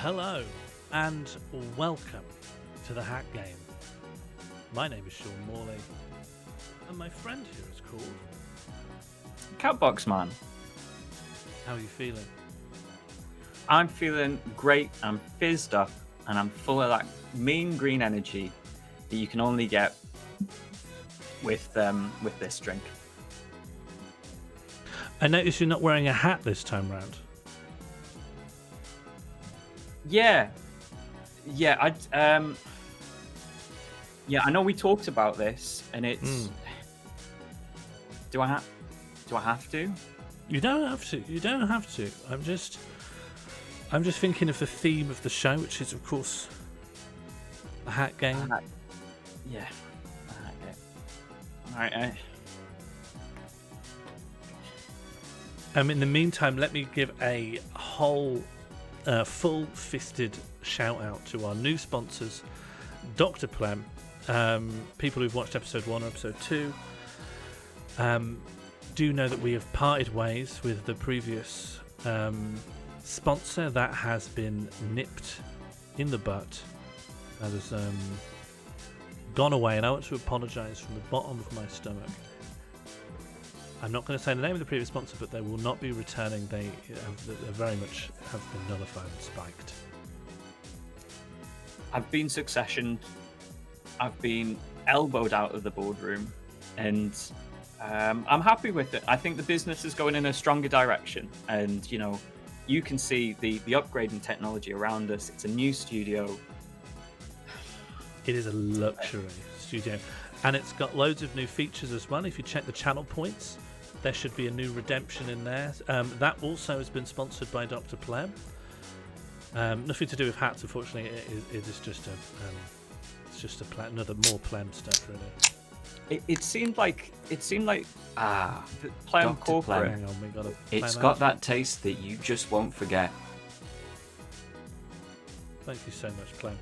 Hello and welcome to the Hat Game. My name is Sean Morley and my friend here is called... Catbox Man. How are you feeling? I'm feeling great. I'm fizzed up and I'm full of that mean green energy that you can only get with this drink. I notice you're not wearing a hat this time round. Yeah, I know we talked about this, and it's. Do I have to? You don't have to. You don't have to. I'm just thinking of the theme of the show, which is, of course, the Hat Game. Yeah, the Hat Game. All right. In the meantime, let me give a whole full-fisted shout-out to our new sponsors, Dr. Plem. People who've watched episode 1 or episode 2 do know that we have parted ways with the previous sponsor. That has been nipped in the butt. That has gone away, and I want to apologise from the bottom of my stomach. I'm not going to say the name of the previous sponsor, but they will not be returning. They very much have been nullified and spiked. I've been successioned. I've been elbowed out of the boardroom, and I'm happy with it. I think the business is going in a stronger direction, and you can see the upgrade in technology around us. It's a new studio. It is a luxury studio, and it's got loads of new features as well. If you check the channel points, there should be a new redemption in there. That also has been sponsored by Dr. Plem. Nothing to do with hats, unfortunately. It is just another more Plem stuff, really. It seemed like the Plem Dr. corporate. Hang on, we got a It's Plem got out. that taste that you just won't forget. Thank you so much, Plem.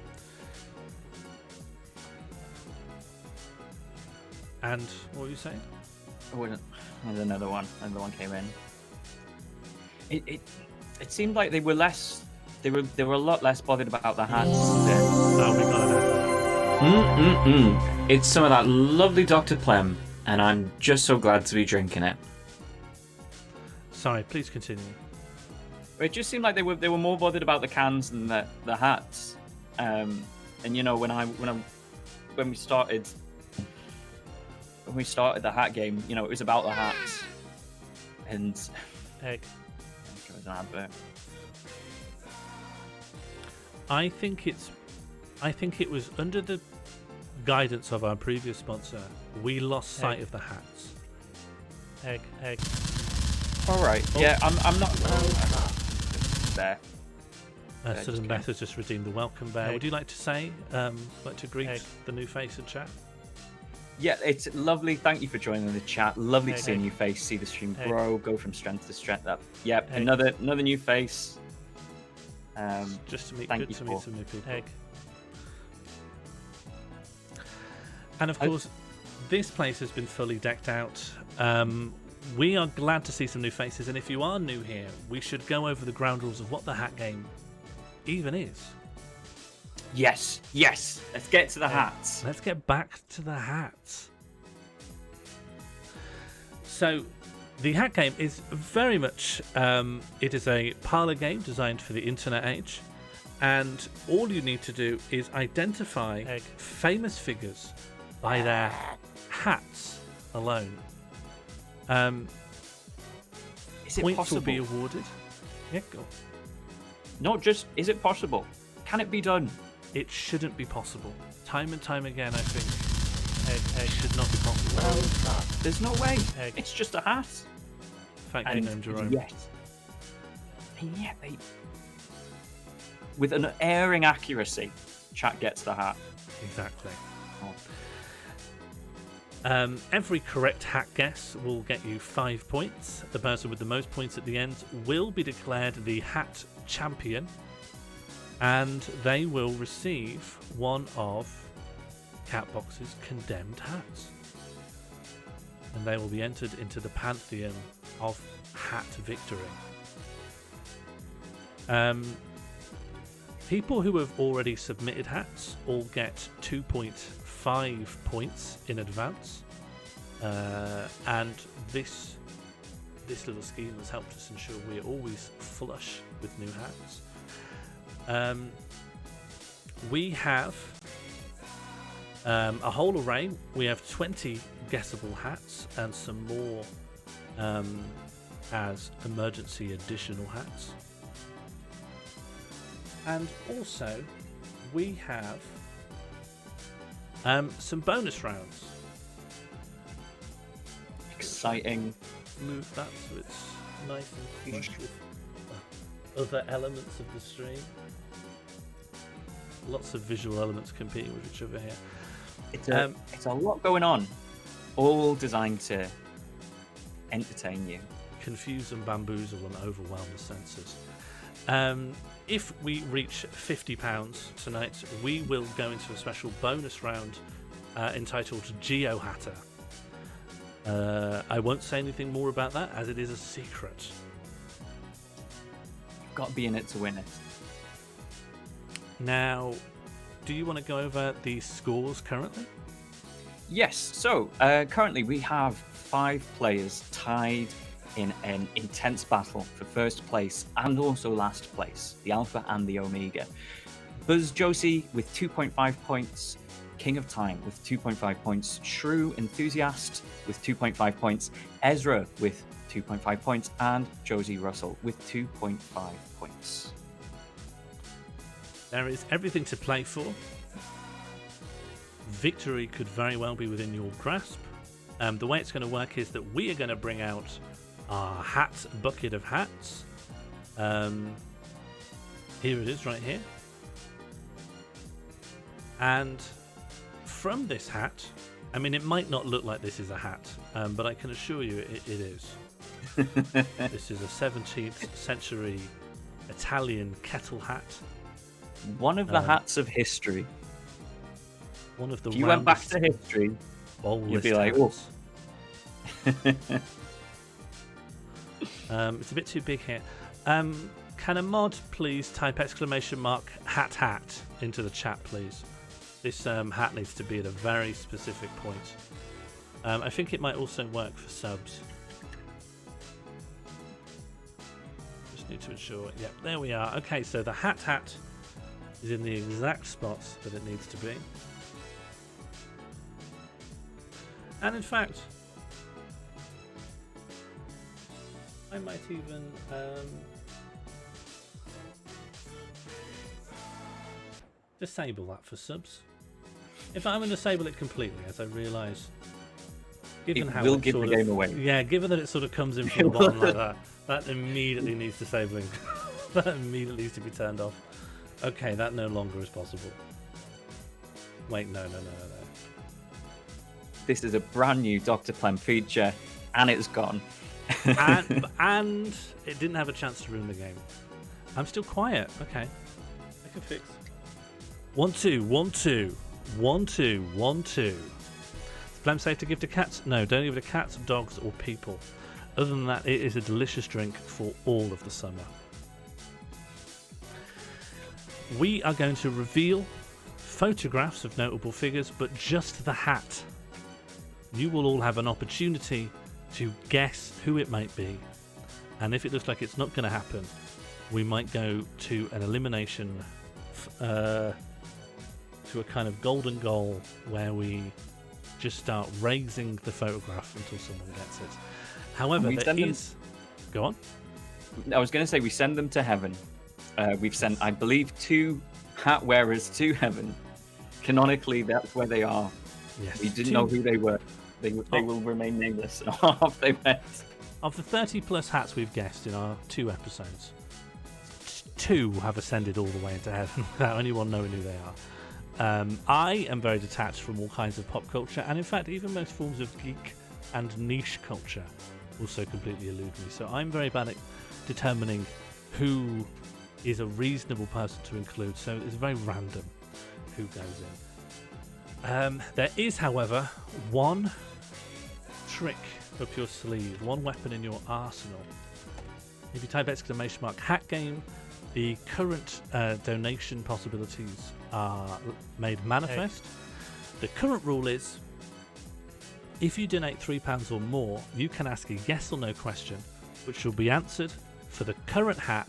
And what were you saying? There's another one. Another one came in. It seemed like they were less. They were a lot less bothered about the hats. Oh, we got it. It's some of that lovely Dr. Plem, and I'm just so glad to be drinking it. Sorry, please continue. It just seemed like they were more bothered about the cans than the hats. And when we started the hat game, it was about the hats. And Egg. it was an advert. I think it was under the guidance of our previous sponsor. We lost sight of the hats. Egg. All right. Oh. Yeah, I'm not there. Sudden Beth has just redeemed the welcome bear. Egg. Would you like to greet the new face in chat? Yeah, it's lovely. Thank you for joining the chat. Lovely to see a Egg. new face, see the stream Egg. grow, go from strength to strength. Yep, Egg. another new face. Just to meet thank you, some new people. Egg. And of course, this place has been fully decked out. We are glad to see some new faces, and if you are new here, we should go over the ground rules of what the Hat Game even is. Yes. Let's get to the hats. Let's get back to the hats. So, the Hat Game is very much, it is a parlour game designed for the internet age, and all you need to do is identify famous figures by their hats alone. Is it Points possible? will be awarded. Yeah, go on. Not just is it possible? Can it be done? It shouldn't be possible. Time and time again, I think, should not be possible. There's no way. It's just a hat. Thank you, name Jerome. Yet they, with an erring accuracy, chat gets the hat. Exactly. Oh. Every correct hat guess will get you 5 points. The person with the most points at the end will be declared the hat champion, and they will receive one of Catbox's condemned hats. And they will be entered into the pantheon of hat victory. People who have already submitted hats all get 2.5 points in advance, and this little scheme has helped us ensure we are always flush with new hats. We have a whole array. We have 20 guessable hats and some more as emergency additional hats. And also we have some bonus rounds. Exciting. Move that so it's nice and flush with other elements of the stream. Lots of visual elements competing with each other here. It's a lot going on, all designed to entertain you, confuse and bamboozle and overwhelm the senses. If we reach £50 tonight, we will go into a special bonus round entitled Geo Hatter. I won't say anything more about that as it is a secret. You've got to be in it to win it. Now, do you want to go over the scores currently? Yes, so currently we have 5 players tied in an intense battle for first place and also last place, the Alpha and the Omega. Buzz Josie with 2.5 points, King of Time with 2.5 points, Shrew Enthusiast with 2.5 points, Ezra with 2.5 points, and Josie Russell with 2.5 points. There is everything to play for. Victory could very well be within your grasp. The way it's going to work is that we are going to bring out our hat bucket of hats. Here it is, right here. And from this hat, I mean, it might not look like this is a hat, but I can assure you it is. This is a 17th century Italian kettle hat. One of the hats of history. One of the if you went back to history, you'd be like, oh. It's a bit too big here. Can a mod please type !hat into the chat, please? This hat needs to be at a very specific point. I think it might also work for subs. Just need to ensure. Yep, there we are. Okay, so the hat is in the exact spots that it needs to be. And in fact, I might even disable that for subs. If I'm going to disable it completely, as I realise, given it how will it give sort the of, game away. Yeah, given that it sort of comes in from the bottom like that, that immediately needs disabling. That immediately needs to be turned off. Okay, that no longer is possible. Wait, no. This is a brand new Dr. Plem feature, and it's gone. and it didn't have a chance to ruin the game. I'm still quiet. Okay, I can fix. 1 2 1 2 1 2 1 2. Is Plem safe to give to cats? No, don't give it to cats, dogs, or people. Other than that, it is a delicious drink for all of the summer. We are going to reveal photographs of notable figures, but just the hat. You will all have an opportunity to guess who it might be, and if it looks like it's not going to happen, we might go to an elimination, to a kind of golden goal where we just start raising the photograph until someone gets it. However, Go on. I was going to say we send them to heaven. We've sent, I believe, 2 hat wearers to heaven. Canonically, that's where they are. Yes. We didn't know who they were. They will remain nameless off they went. Of the 30 plus hats we've guessed in our 2 episodes, 2 have ascended all the way into heaven without anyone knowing who they are. I am very detached from all kinds of pop culture, and in fact even most forms of geek and niche culture also completely elude me. So I'm very bad at determining who is a reasonable person to include, so it's very random who goes in. There is, however, one trick up your sleeve, one weapon in your arsenal. If you type !hat game the current donation possibilities are made manifest. The current rule is, if you donate £3 or more, you can ask a yes or no question, which will be answered for the current hat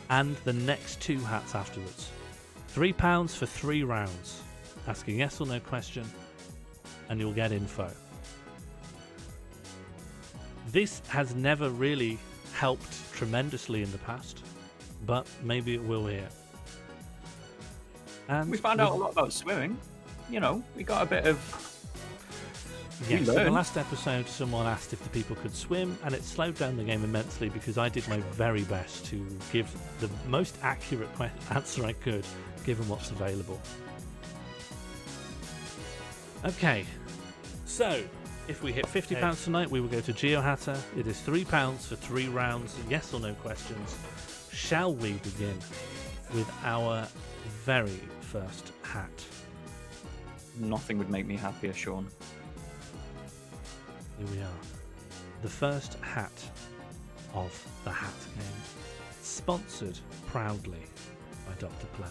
and the next 2 hats afterwards. £3 for 3 rounds. Ask a yes or no question, and you'll get info. This has never really helped tremendously in the past, but maybe it will here. And We found out a lot about swimming. You know, we got a bit of... Yes, in the learned. last episode someone asked if the people could swim, and it slowed down the game immensely because I did my very best to give the most accurate answer I could, given what's available. Okay, so if we hit £50 tonight, we will go to GeoHatter. It is £3 for 3 rounds, yes or no questions. Shall we begin with our very first hat? Nothing would make me happier, Sean. Here we are. The first hat of the Hat Game, sponsored proudly by Dr. Plem.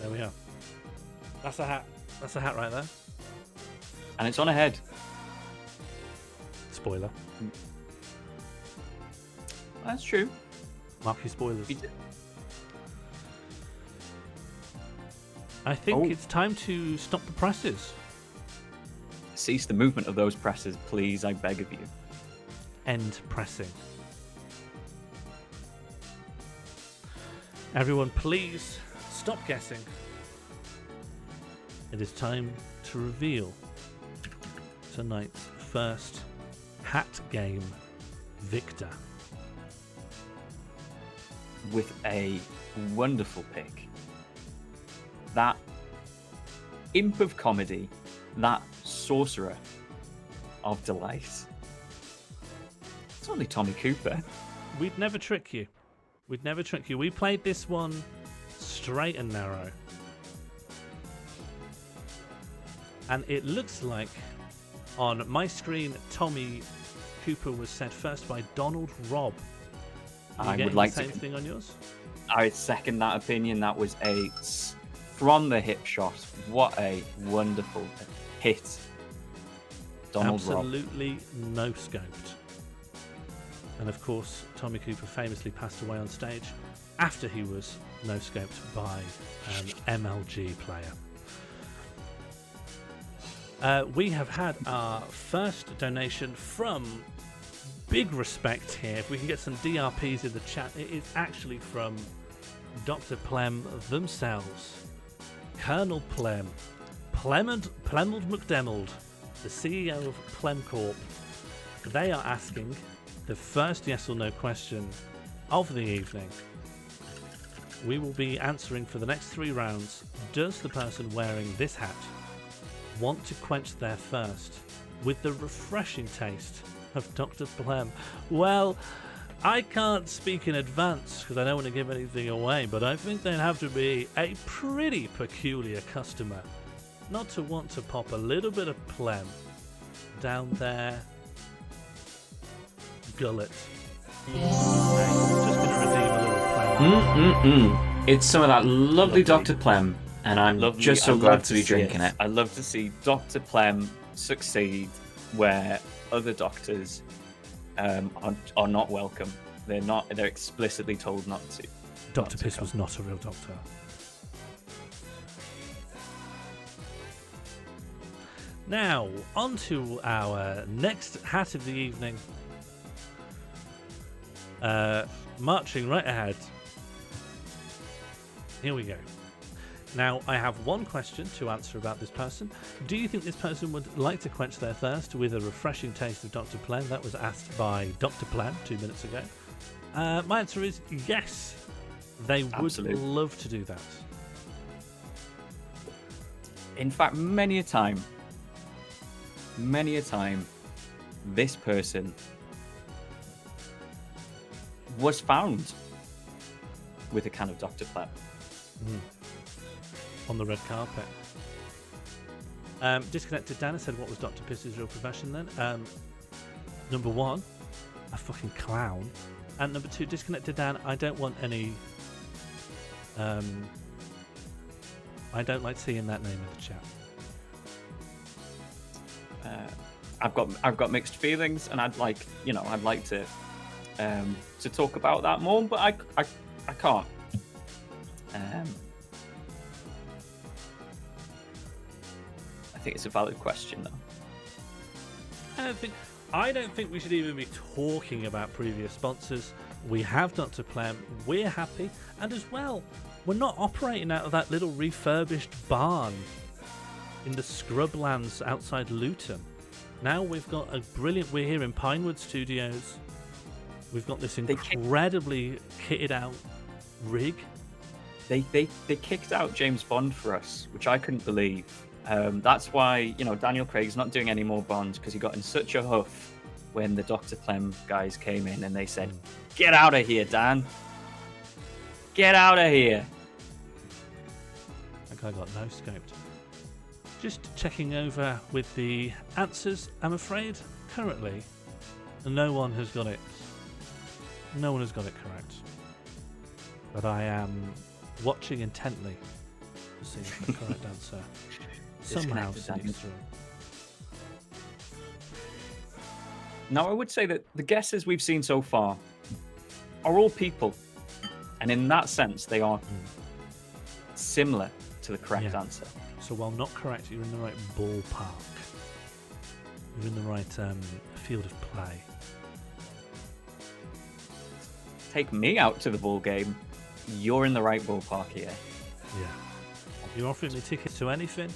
There we are. That's a hat. That's a hat right there. And it's on a head. Spoiler. That's true. Mark your spoilers. He did- I think Oh. it's time to stop the presses. Cease the movement of those presses, please, I beg of you. End pressing. Everyone, please stop guessing. It is time to reveal tonight's first Hat Game victor. With a wonderful pick. That imp of comedy, that sorcerer of delight. It's only Tommy Cooper. We'd never trick you. We'd never trick you. We played this one straight and narrow. And it looks like on my screen, Tommy Cooper was said first by Donald Robb. I would like the same to. thing on yours. I second that opinion. That was from the hip shot. What a wonderful hit. Donald Robb. Absolutely no scoped. And of course, Tommy Cooper famously passed away on stage after he was no scoped by an MLG player. We have had our first donation from big respect here. If we can get some DRPs in the chat, it is actually from Dr. Plem themselves. Colonel Plem. Plemond McDemald, the CEO of Plem Corp. They are asking the first yes or no question of the evening. We will be answering for the next 3 rounds. Does the person wearing this hat want to quench their thirst with the refreshing taste of Dr. Plem? Well, I can't speak in advance because I don't want to give anything away, but I think they'd have to be a pretty peculiar customer not to want to pop a little bit of Plem down their gullet. Okay, just going to redeem a little Plem. It's some of that lovely Lovely. Dr. Plem, and I'm Lovely. just so I glad love to be see drinking it. I love to see Dr. Plem succeed where other doctors are not welcome. They're explicitly told not to. Dr. Not to Piss come. was not a real doctor. Now, on to our next hat of the evening. Marching right ahead. Here we go. Now, I have one question to answer about this person. Do you think this person would like to quench their thirst with a refreshing taste of Dr. Plem? That was asked by Dr. Plem 2 minutes ago. My answer is yes. They would Absolutely. love to do that. In fact, many a time, this person was found with a can of Dr. Plem. On the red carpet. Disconnected Dana said, what was Dr. Piss's real profession then? Number 1, a fucking clown. And number 2, disconnected Dan. I don't want any. I don't like seeing that name in the chat. I've got mixed feelings, and I'd like to talk about that more, but I can't. I think it's a valid question, though. I don't think we should even be talking about previous sponsors. We have Dr. Plem. We're happy, and as well, we're not operating out of that little refurbished barn in the scrublands outside Luton. Now we've got a brilliant. We're here in Pinewood Studios. We've got this incredibly kitted out rig. They kicked out James Bond for us, which I couldn't believe. That's why Daniel Craig's not doing any more Bonds, because he got in such a huff when the Dr. Plem guys came in and they said, "Get out of here, Dan! Get out of here!" That guy got no scoped. Just checking over with the answers. I'm afraid currently no one has got it. No one has got it correct. But I am watching intently to see if the correct answer somehow sneaks through. Now, I would say that the guesses we've seen so far are all people, and in that sense, they are similar to the correct answer. So while not correct, you're in the right ballpark. You're in the right field of play. Take me out to the ball game. You're in the right ballpark here. Yeah. You're offering me tickets to anything.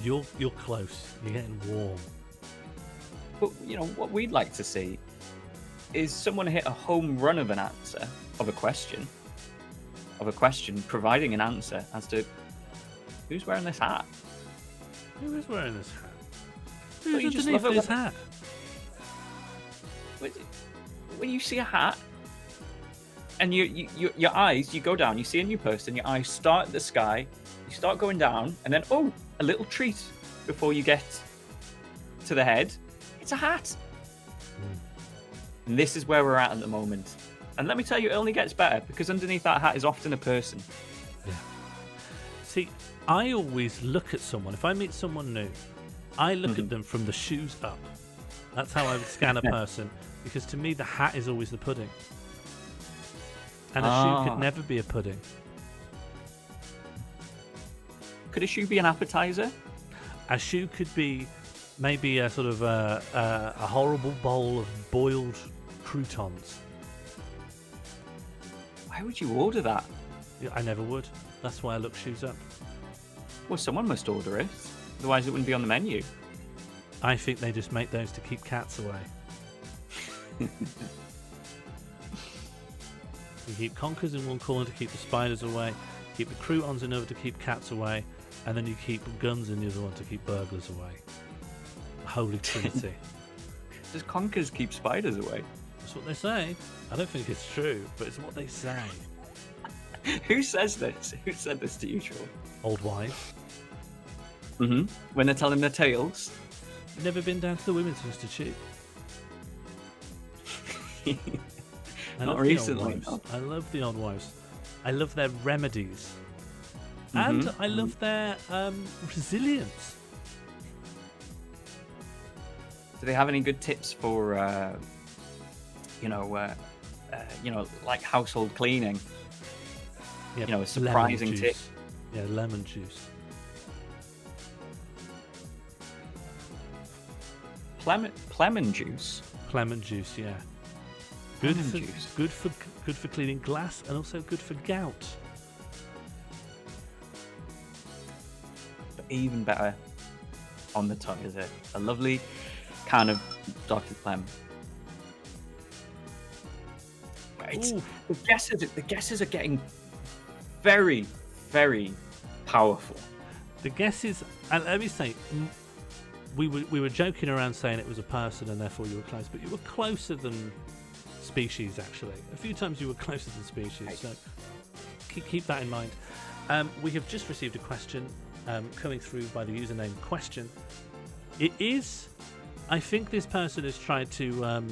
You're close. You're getting warm. But what we'd like to see is someone hit a home run of an answer of a question, providing an answer as to who's wearing this hat. Who is wearing this hat? Don't Who's you just underneath love it this hat? When you see a hat, and your eyes, you go down, you see a new person, your eyes start at the sky, you start going down, and then a little treat before you get to the head. It's a hat. And this is where we're at the moment. And let me tell you, it only gets better, because underneath that hat is often a person. Yeah. See, I always look at someone. If I meet someone new, I look at them from the shoes up. That's how I would scan a person, because to me the hat is always the pudding. And a shoe could never be a pudding. Could a shoe be an appetizer? A shoe could be maybe a sort of a horrible bowl of boiled croutons. Why would you order that? Yeah, I never would. That's why I look shoes up. Well, someone must order it. Otherwise it wouldn't be on the menu. I think they just make those to keep cats away. You keep conkers in one corner to keep the spiders away, keep the croutons in another to keep cats away, and then you keep guns in the other one to keep burglars away. Holy Trinity. Does conkers keep spiders away? That's what they say. I don't think it's true, but it's what they say. Who says this? Who said this to you, Troll? Old wives. When they're telling their tales? You've never been down to the Women's Institute? Not recently. No. I love the old wives. I love their remedies. And I love their resilience. Do they have any good tips for, like household cleaning? Yeah, a surprising tip. Yeah, lemon juice. Lemon juice. Clement juice, yeah. Good for cleaning glass, and also good for gout. But even better on the tongue is a lovely kind of Dr. Plem. The guesses are getting very, very powerful. The guesses, and let me say, we were joking around saying it was a person and therefore you were close, but you were closer than species, actually. A few times you were closer than species, so keep that in mind. We have just received a question coming through by the username question. It is, I think this person has tried to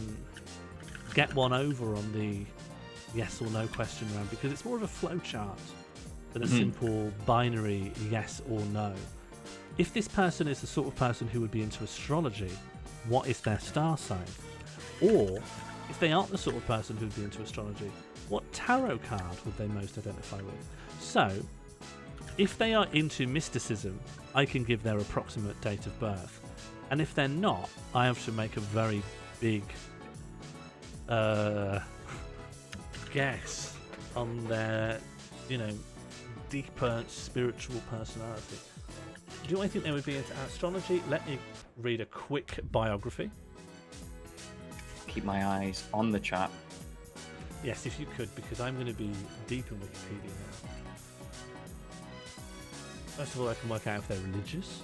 get one over on the yes or no question round because it's more of a flow chart than a simple binary yes or no. If this person is the sort of person who would be into astrology, what is their star sign? Or if they aren't the sort of person who would be into astrology, what tarot card would they most identify with? So, if they are into mysticism, I can give their approximate date of birth. And if they're not, I have to make a very big guess on their, deeper spiritual personality. Do I think they would be into astrology? Let me read a quick biography. Keep my eyes on the chat. Yes, if you could, because I'm going to be deep in Wikipedia now. First of all, I can work out if they're religious.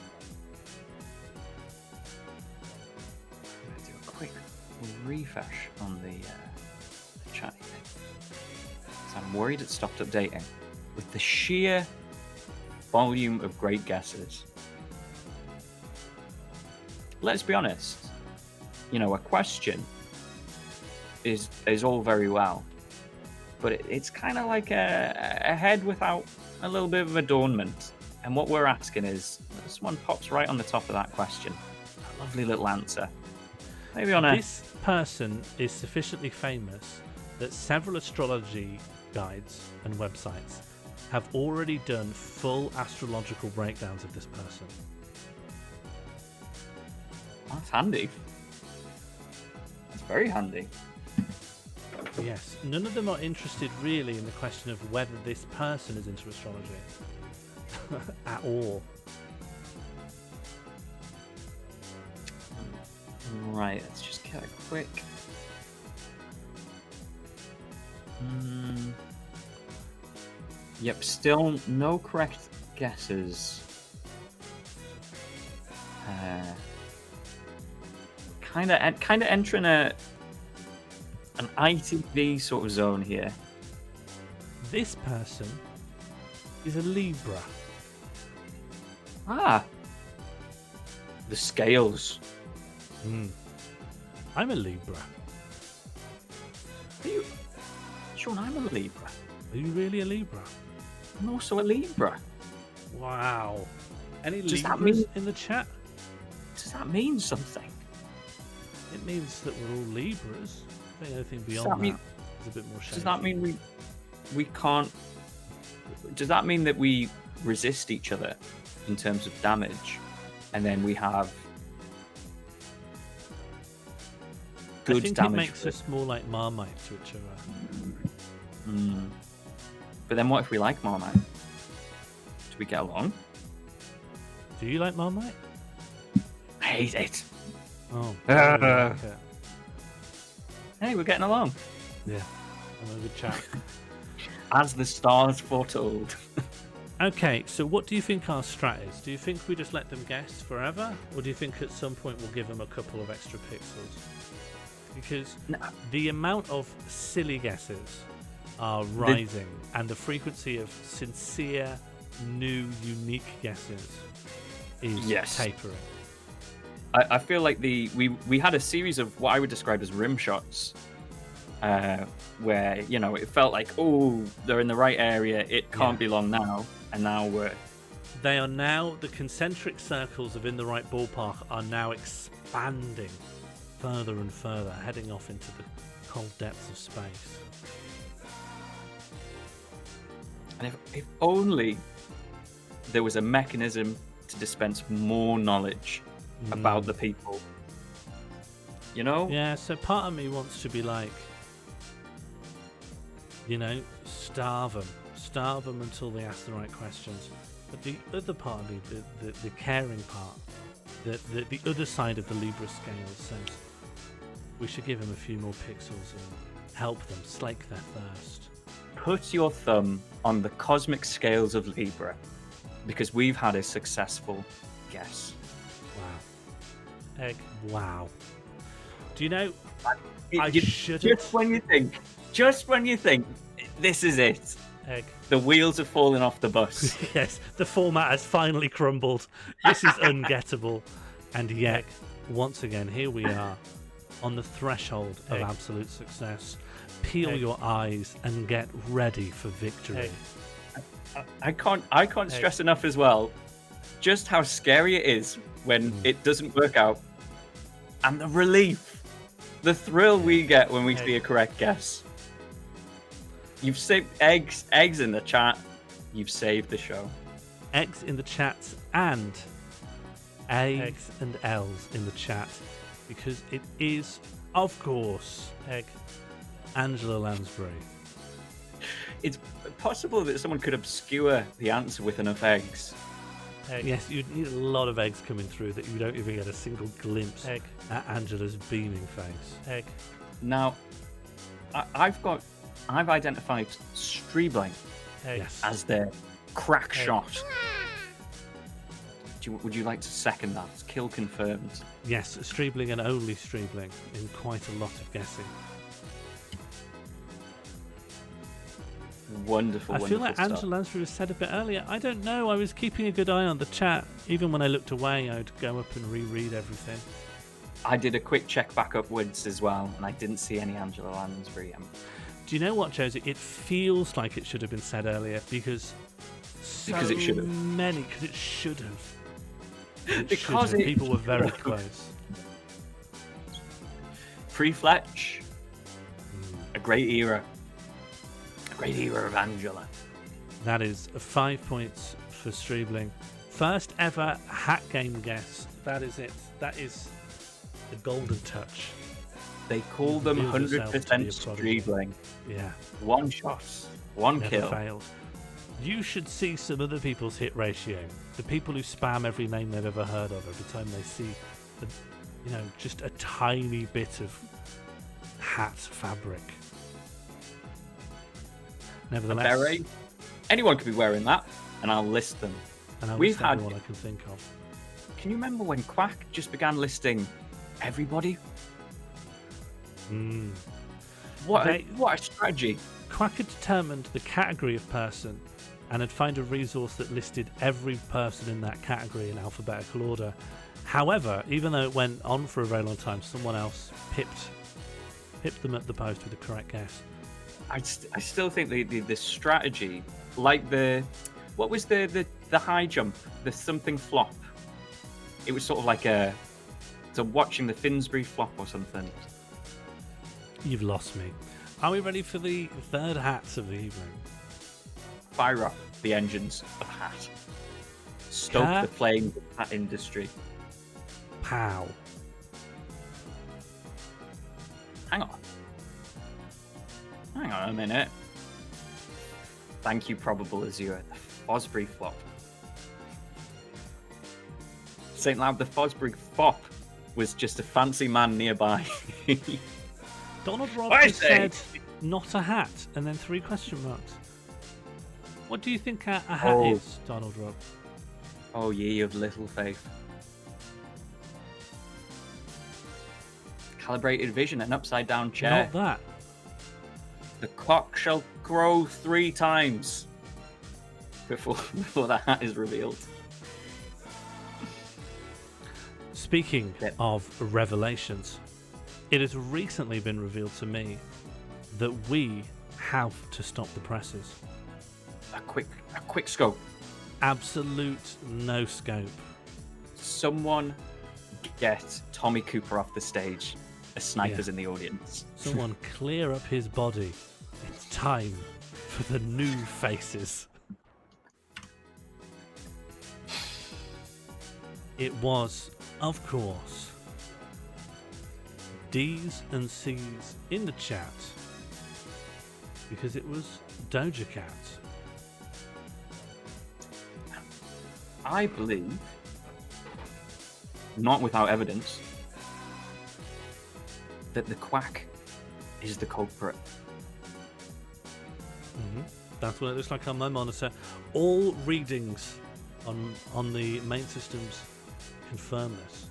I'm going to do a quick refresh on the chat here. So I'm worried it stopped updating. With the sheer volume of great guesses. Let's be honest. A question is all very well, but it's kind of like a head without a little bit of adornment. And what we're asking is, this one pops right on the top of that question. A lovely little answer. Maybe on a... This person is sufficiently famous that several astrology guides and websites have already done full astrological breakdowns of this person. That's handy. That's very handy. Yes, none of them are interested really in the question of whether this person is into astrology at all. Right, let's just get a quick... Yep, still no correct guesses. Kind of entering an ITV sort of zone here. This person is a Libra. Ah, the scales. I'm a Libra. Are you? Sean, I'm a Libra. Are you really a Libra? I'm also a Libra. Wow. Any Does that Libras mean- in the chat? Does that mean something? It means that we're all Libras. I think anything Does beyond that mean- is a bit more shady. Does that mean we can't? Does that mean that we resist each other in terms of damage, and then we have good I think damage? it makes us more like Marmite to each other. But then, what if we like Marmite? Do we get along? Do you like Marmite? I hate it. Oh, I really like it. Hey, we're getting along, Yeah, I'm a good chap. as the stars foretold. Okay, so what do you think our strat is? Do you think we just let them guess forever? Or do you think at some point we'll give them a couple of extra pixels? Because No. the amount of silly guesses are rising, and the frequency of sincere, new, unique guesses is Yes. tapering. I feel like we had a series of what I would describe as rim shots, where it felt like, oh, they're in the right area, it can't be long now, and now They are now, the concentric circles of in the right ballpark are now expanding further and further, heading off into the cold depths of space. And if only there was a mechanism to dispense more knowledge about the people. Yeah, so part of me wants to be like, starve them until they ask the right questions. But the other part of me, the caring part, the other side of the Libra scale says we should give them a few more pixels and help them slake their thirst. Put your thumb on the cosmic scales of Libra, because we've had a successful guess. Wow. Egg, wow. Do you know, I You- shouldn't... Just when you think this is it, Egg. the wheels are falling off the bus. Yes, the format has finally crumbled. This is ungettable. And yet, once again, here we are. on the threshold of Egg. absolute success. Peel Egg. your eyes and get ready for victory. Egg. I can't stress enough as well just how scary it is when it doesn't work out, and the relief, the thrill we get when we see a correct guess. You've saved eggs in the chat. You've saved the show. X in the chat and A's and L's in the chat, because it is, of course, Egg. Angela Lansbury. It's possible that someone could obscure the answer with enough eggs. Egg. Yes, you'd need a lot of eggs coming through that you don't even get a single glimpse Egg. at Angela's beaming face. Egg. Now, I've identified Streebling Egg. Yes. as the crack Egg. shot. Would you like to second that? Kill confirmed. Yes, Streebling and only Streebling in quite a lot of guessing. Wonderful, I feel wonderful like stuff. Angela Lansbury was said a bit earlier. I don't know. I was keeping a good eye on the chat. Even when I looked away, I'd go up and reread everything. I did a quick check back upwards as well, and I didn't see any Angela Lansbury. Do you know what, Josie? It feels like it should have been said earlier because Because it should have. Because it should have. Because it people were very should have. close. Pre-Fletch, a great era. A great era of Angela. That is 5 points for Streebling. First ever hat game guess. That is it. That is the golden touch. They call them Revealed herself to 100% be a prodigy. Streebling. Yeah, One shot, one never kill. failed. You should see some other people's hit ratio. The people who spam every name they've ever heard of every time they see, just a tiny bit of hat fabric. Nevertheless, Beret. Anyone could be wearing that, and I'll list them. and I'll We've list had- everyone I can think of. Can you remember when Quack just began listing everybody? Mm. What They- a strategy. Quack had determined the category of person and had found a resource that listed every person in that category in alphabetical order. However, even though it went on for a very long time, someone else pipped them at the post with the correct guess. I still think the strategy, like what was the high jump, the something flop? It was sort of like watching the Finsbury flop or something. You've lost me. Are we ready for the third hats of the evening? Fire up the engines of hat. Stoke Cat. the flames of hat industry. Pow. Hang on a minute. Thank you, Probable Azure. The Fosbury flop. St. Loud, the Fosbury fop was just a fancy man nearby. Donald Robb I just say- said, not a hat, and then 3 question marks. What do you think a hat Oh. is, Donald Robb? Oh, ye of little faith. Calibrated vision, an upside down chair. Not that. The cock shall crow 3 times before the hat is revealed. Speaking Yep. of revelations, it has recently been revealed to me that we have to stop the presses. A quick scope. Absolute no scope. Someone get Tommy Cooper off the stage. A sniper's in the audience. Someone clear up his body. It's time for the new faces. It was, of course, D's and C's in the chat because it was Doja Cat. I believe, not without evidence, that the quack is the culprit. That's what it looks like on my monitor. All readings on the main systems confirm this.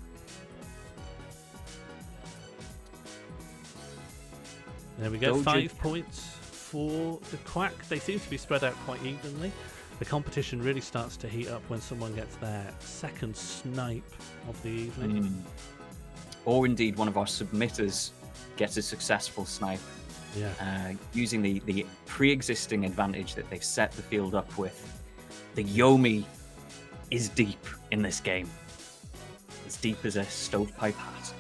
There we go. Doja 5 points for the quack. They seem to be spread out quite evenly. The competition really starts to heat up when someone gets their second snipe of the evening. or indeed one of our submitters gets a successful snipe, using the pre-existing advantage that they've set the field up with, the Yomi is deep in this game. As deep as a stovepipe hat.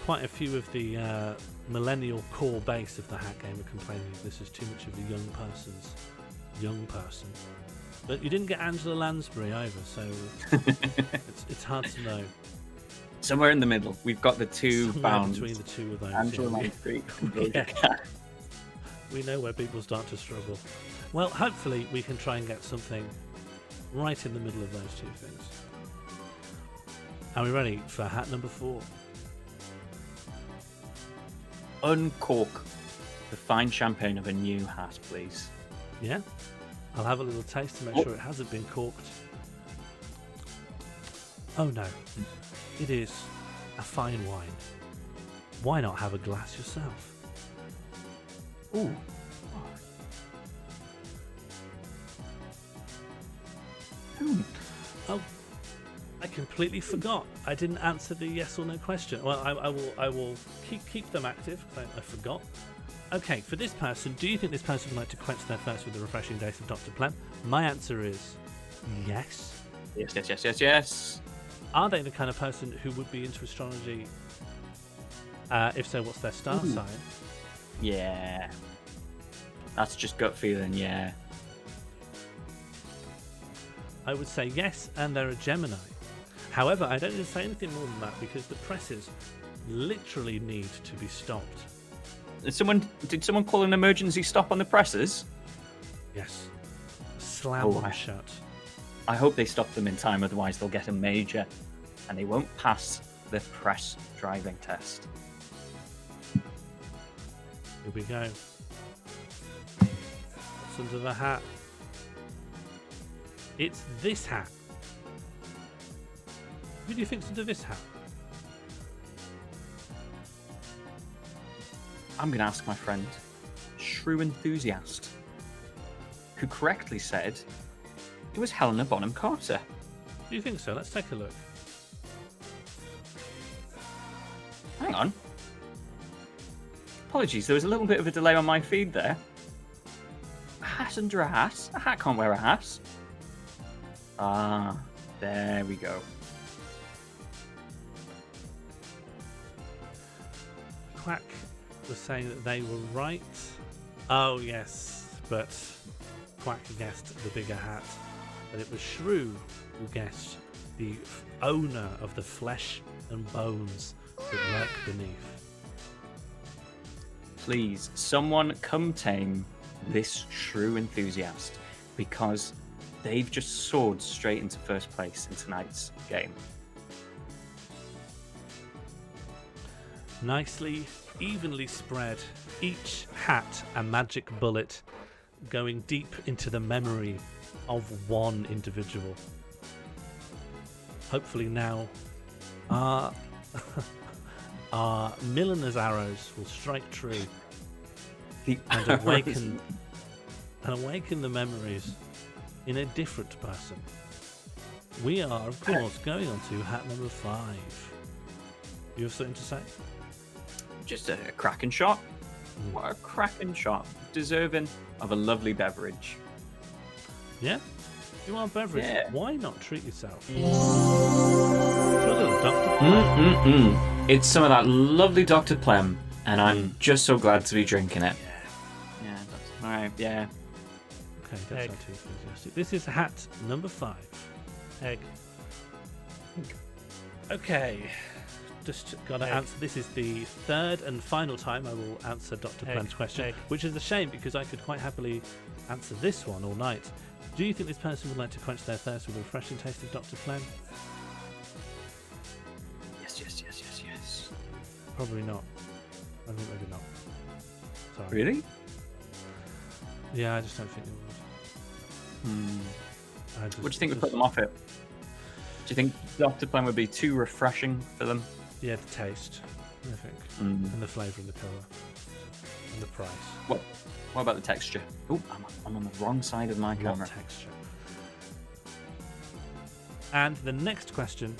Quite a few of the millennial core base of the hat game are complaining this is too much of a young person. But you didn't get Angela Lansbury either, so it's hard to know. Somewhere in the middle, we've got the two bounds between the two of those. Angela Lansbury and Doja Yeah. Cat. We know where people start to struggle. Well, hopefully we can try and get something right in the middle of those two things. Are we ready for hat number 4? Uncork the fine champagne of a new hat, please. Yeah? I'll have a little taste to make sure it hasn't been corked. Oh no, it is a fine wine. Why not have a glass yourself? Ooh. Oh, I completely forgot. I didn't answer the yes or no question. Well, I will keep them active because I forgot. Okay, for this person, do you think this person would like to quench their thirst with the refreshing taste of Dr. Plem? My answer is yes. Yes. Are they the kind of person who would be into astrology? If so, what's their star sign? Yeah. That's just gut feeling, yeah. I would say yes, and they're a Gemini. However, I don't need to say anything more than that because the presses literally need to be stopped. Did someone call an emergency stop on the presses? Yes. Slam them shut. I hope they stop them in time, otherwise they'll get a major and they won't pass the press driving test. Here we go. What's under the hat? It's this hat. Who do you think's under this hat? I'm going to ask my friend, Shrew Enthusiast, who correctly said it was Helena Bonham Carter. Do you think so? Let's take a look. Hang on. Apologies, there was a little bit of a delay on my feed there. A hat under a hat? A hat can't wear a hat. Ah, there we go. Quack was saying that they were right. Oh, yes, but Quack guessed the bigger hat. But it was Shrew who guessed the owner of the flesh and bones that lurk beneath. Please, someone come tame this Shrew Enthusiast, because they've just soared straight into first place in tonight's game. Nicely, evenly spread, each hat a magic bullet going deep into the memory of one individual. Hopefully now our milliner's arrows will strike true and awaken the memories in a different person. We are, of course, going on to hat number 5. You have something to say? Just a cracking shot. What a cracking shot. Deserving of a lovely beverage. Yeah? You want a beverage? Yeah. Why not treat yourself? To a little Dr. It's some of that lovely Dr. Plem, and I'm just so glad to be drinking it. Yeah, that's alright, yeah. Okay, that's not too enthusiastic. This is hat number 5. Egg. Okay. Just got to answer. This is the third and final time I will answer Dr. Plem's question, which is a shame because I could quite happily answer this one all night. Do you think this person would like to quench their thirst with a refreshing taste of Dr. Plem? Yes. Probably not. I think maybe not. Sorry. Really? Yeah, I just don't think they would. What do you think would put them off it? Do you think Dr. Plem would be too refreshing for them? Yeah, the taste, I think, and the flavour and the colour, and the price. What about the texture? Oh, I'm on the wrong side of my camera. What texture? And the next question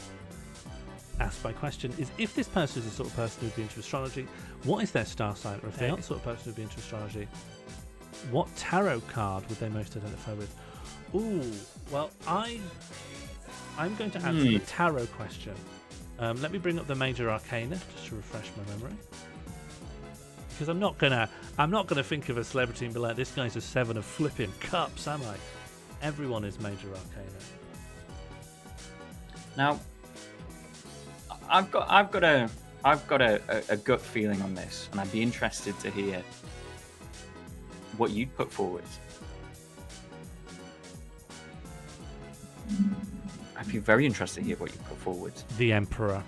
asked my question is, if this person is the sort of person who'd be into astrology, what is their star sign? Or if they aren't the sort of person who'd be into astrology, what tarot card would they most identify with? Ooh, well, I'm going to answer the tarot question. Let me bring up the major arcana just to refresh my memory, because I'm not gonna think of a celebrity and be like, this guy's a 7 of flipping cups, am I? Everyone is major arcana. Now, I've got a gut feeling on this, and I'd be interested to hear what you'd put forward. I'd be very interested to hear what you put forward. The Emperor.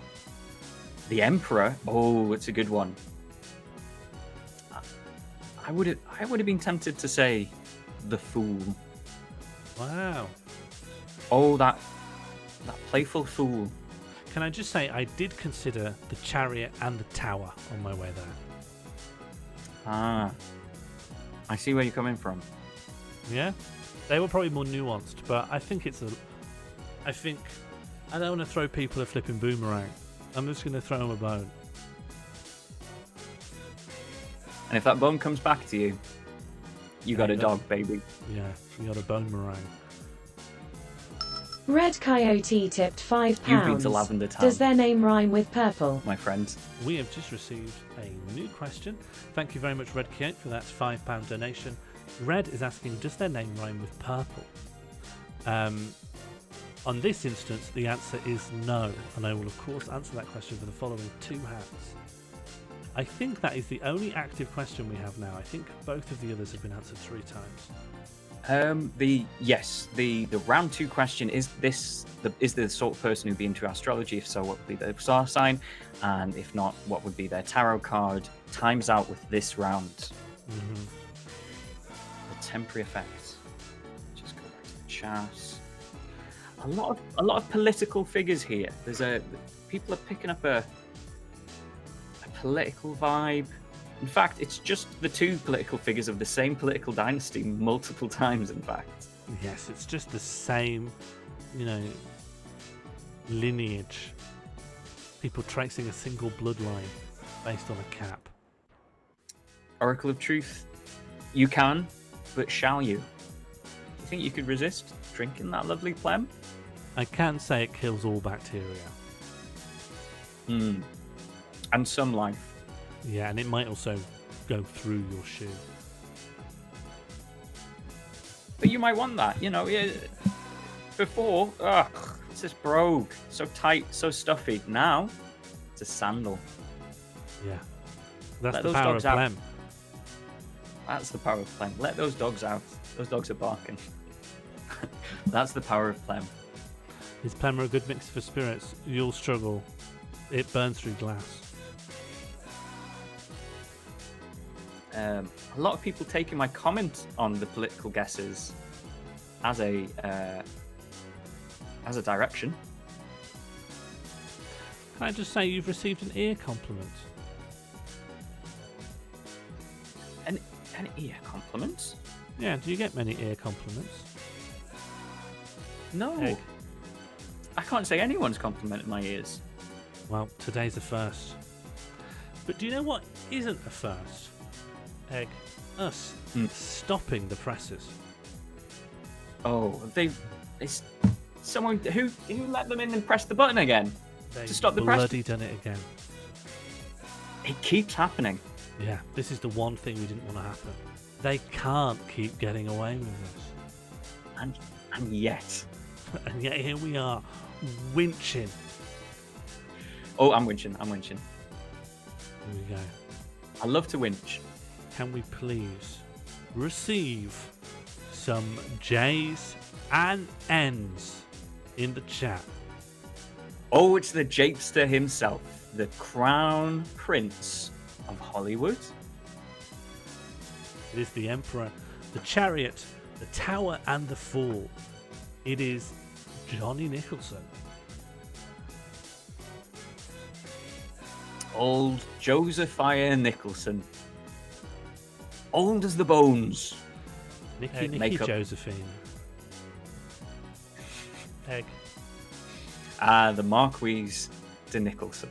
The Emperor? Oh, it's a good one. I would have been tempted to say the Fool. Wow. Oh, that playful Fool. Can I just say, I did consider the Chariot and the Tower on my way there. Ah, I see where you're coming from. Yeah? They were probably more nuanced, but I think I don't want to throw people a flipping boomerang. I'm just going to throw them a bone. And if that bone comes back to you, you got a dog, baby. Yeah, you got a bone meringue. Red Coyote tipped £5. You've been to Lavender Town. Does their name rhyme with purple? My friend. We have just received a new question. Thank you very much, Red Coyote, for that £5 donation. Red is asking, does their name rhyme with purple? On this instance, the answer is no, and I will of course answer that question for the following 2 hands. I think that is the only active question we have now. I think both of the others have been answered 3 times. The round 2 question is the sort of person who'd be into astrology? If so, what would be their star sign? And if not, what would be their tarot card? Time's out with this round. Mm-hmm. The temporary effect. Just go back to the chat. A lot of political figures here. People are picking up a political vibe. In fact, it's just the 2 political figures of the same political dynasty multiple times, in fact. Yes, it's just the same, lineage. People tracing a single bloodline based on a cap. Oracle of Truth, you can, but shall you? You think you could resist drinking that lovely Plem? I can say it kills all bacteria. And some life. Yeah, and it might also go through your shoe. But you might want that, Before, it's just brogue, so tight, so stuffy. Now, it's a sandal. Yeah, that's Let the those power of dogs out. Plem. That's the power of Plem. Let those dogs out. Those dogs are barking. That's the power of Plem. Is Plem a good mix for spirits? You'll struggle. It burns through glass. A lot of people taking my comment on the political guesses as a direction. Can I just say you've received an ear compliment? An ear compliment? Yeah, do you get many ear compliments? No. Egg. I can't say anyone's complimented my ears. Well, today's a first. But do you know what isn't a first? Egg. Us stopping the presses. Oh, someone who let them in and pressed the button again to stop the press. Bloody done it again. It keeps happening. Yeah, this is the one thing we didn't want to happen. They can't keep getting away with this. And yet. And yet here we are, winching. Oh, I'm winching. Here we go. I love to winch. Can we please receive some J's and N's in the chat? Oh, it's the Japester himself, the Crown Prince of Hollywood. It is the Emperor, the Chariot, the Tower, and the Fool. It is Johnny Nicholson. Old Josephiah Nicholson. Old as the bones. Nicky makeup. Josephine. Egg. The Marquis Dr. Nicholson.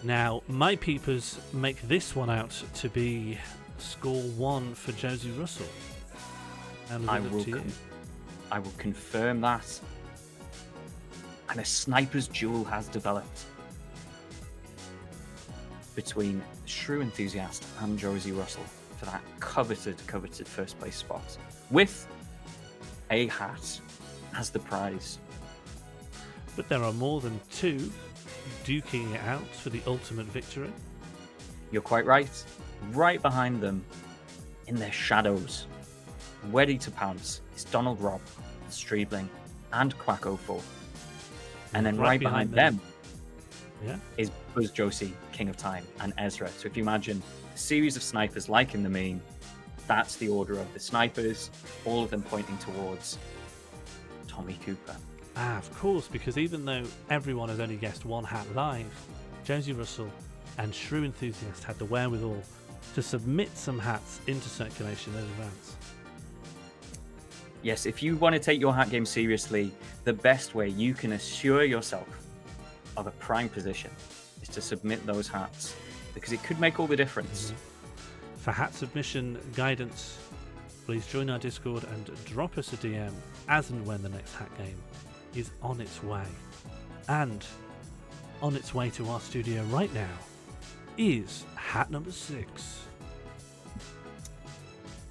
Now, my peepers make this one out to be score 1 for Josie Russell. And I leave it will, to you. I will confirm that. And a sniper's duel has developed between Shrew Enthusiast and Josie Russell for that coveted first place spot, with a hat as the prize. But there are more than 2 duking it out for the ultimate victory. You're quite right. Right behind them, in their shadows, ready to pounce, is Donald Robb, Streebling, and Quack04. And then right behind them Yeah. is Buzz Josie, King of Time, and Ezra. So if you imagine a series of snipers like in the main, that's the order of the snipers, all of them pointing towards Tommy Cooper. Ah, of course, because even though everyone has only guessed one hat live, Josie Russell and Shrew Enthusiast had the wherewithal to submit some hats into circulation in advance. Yes, if you want to take your hat game seriously, the best way you can assure yourself of a prime position is to submit those hats, because it could make all the difference. For hat submission guidance, please join our Discord and drop us a DM as and when the next hat game is on its way. And on its way to our studio right now is hat number 6.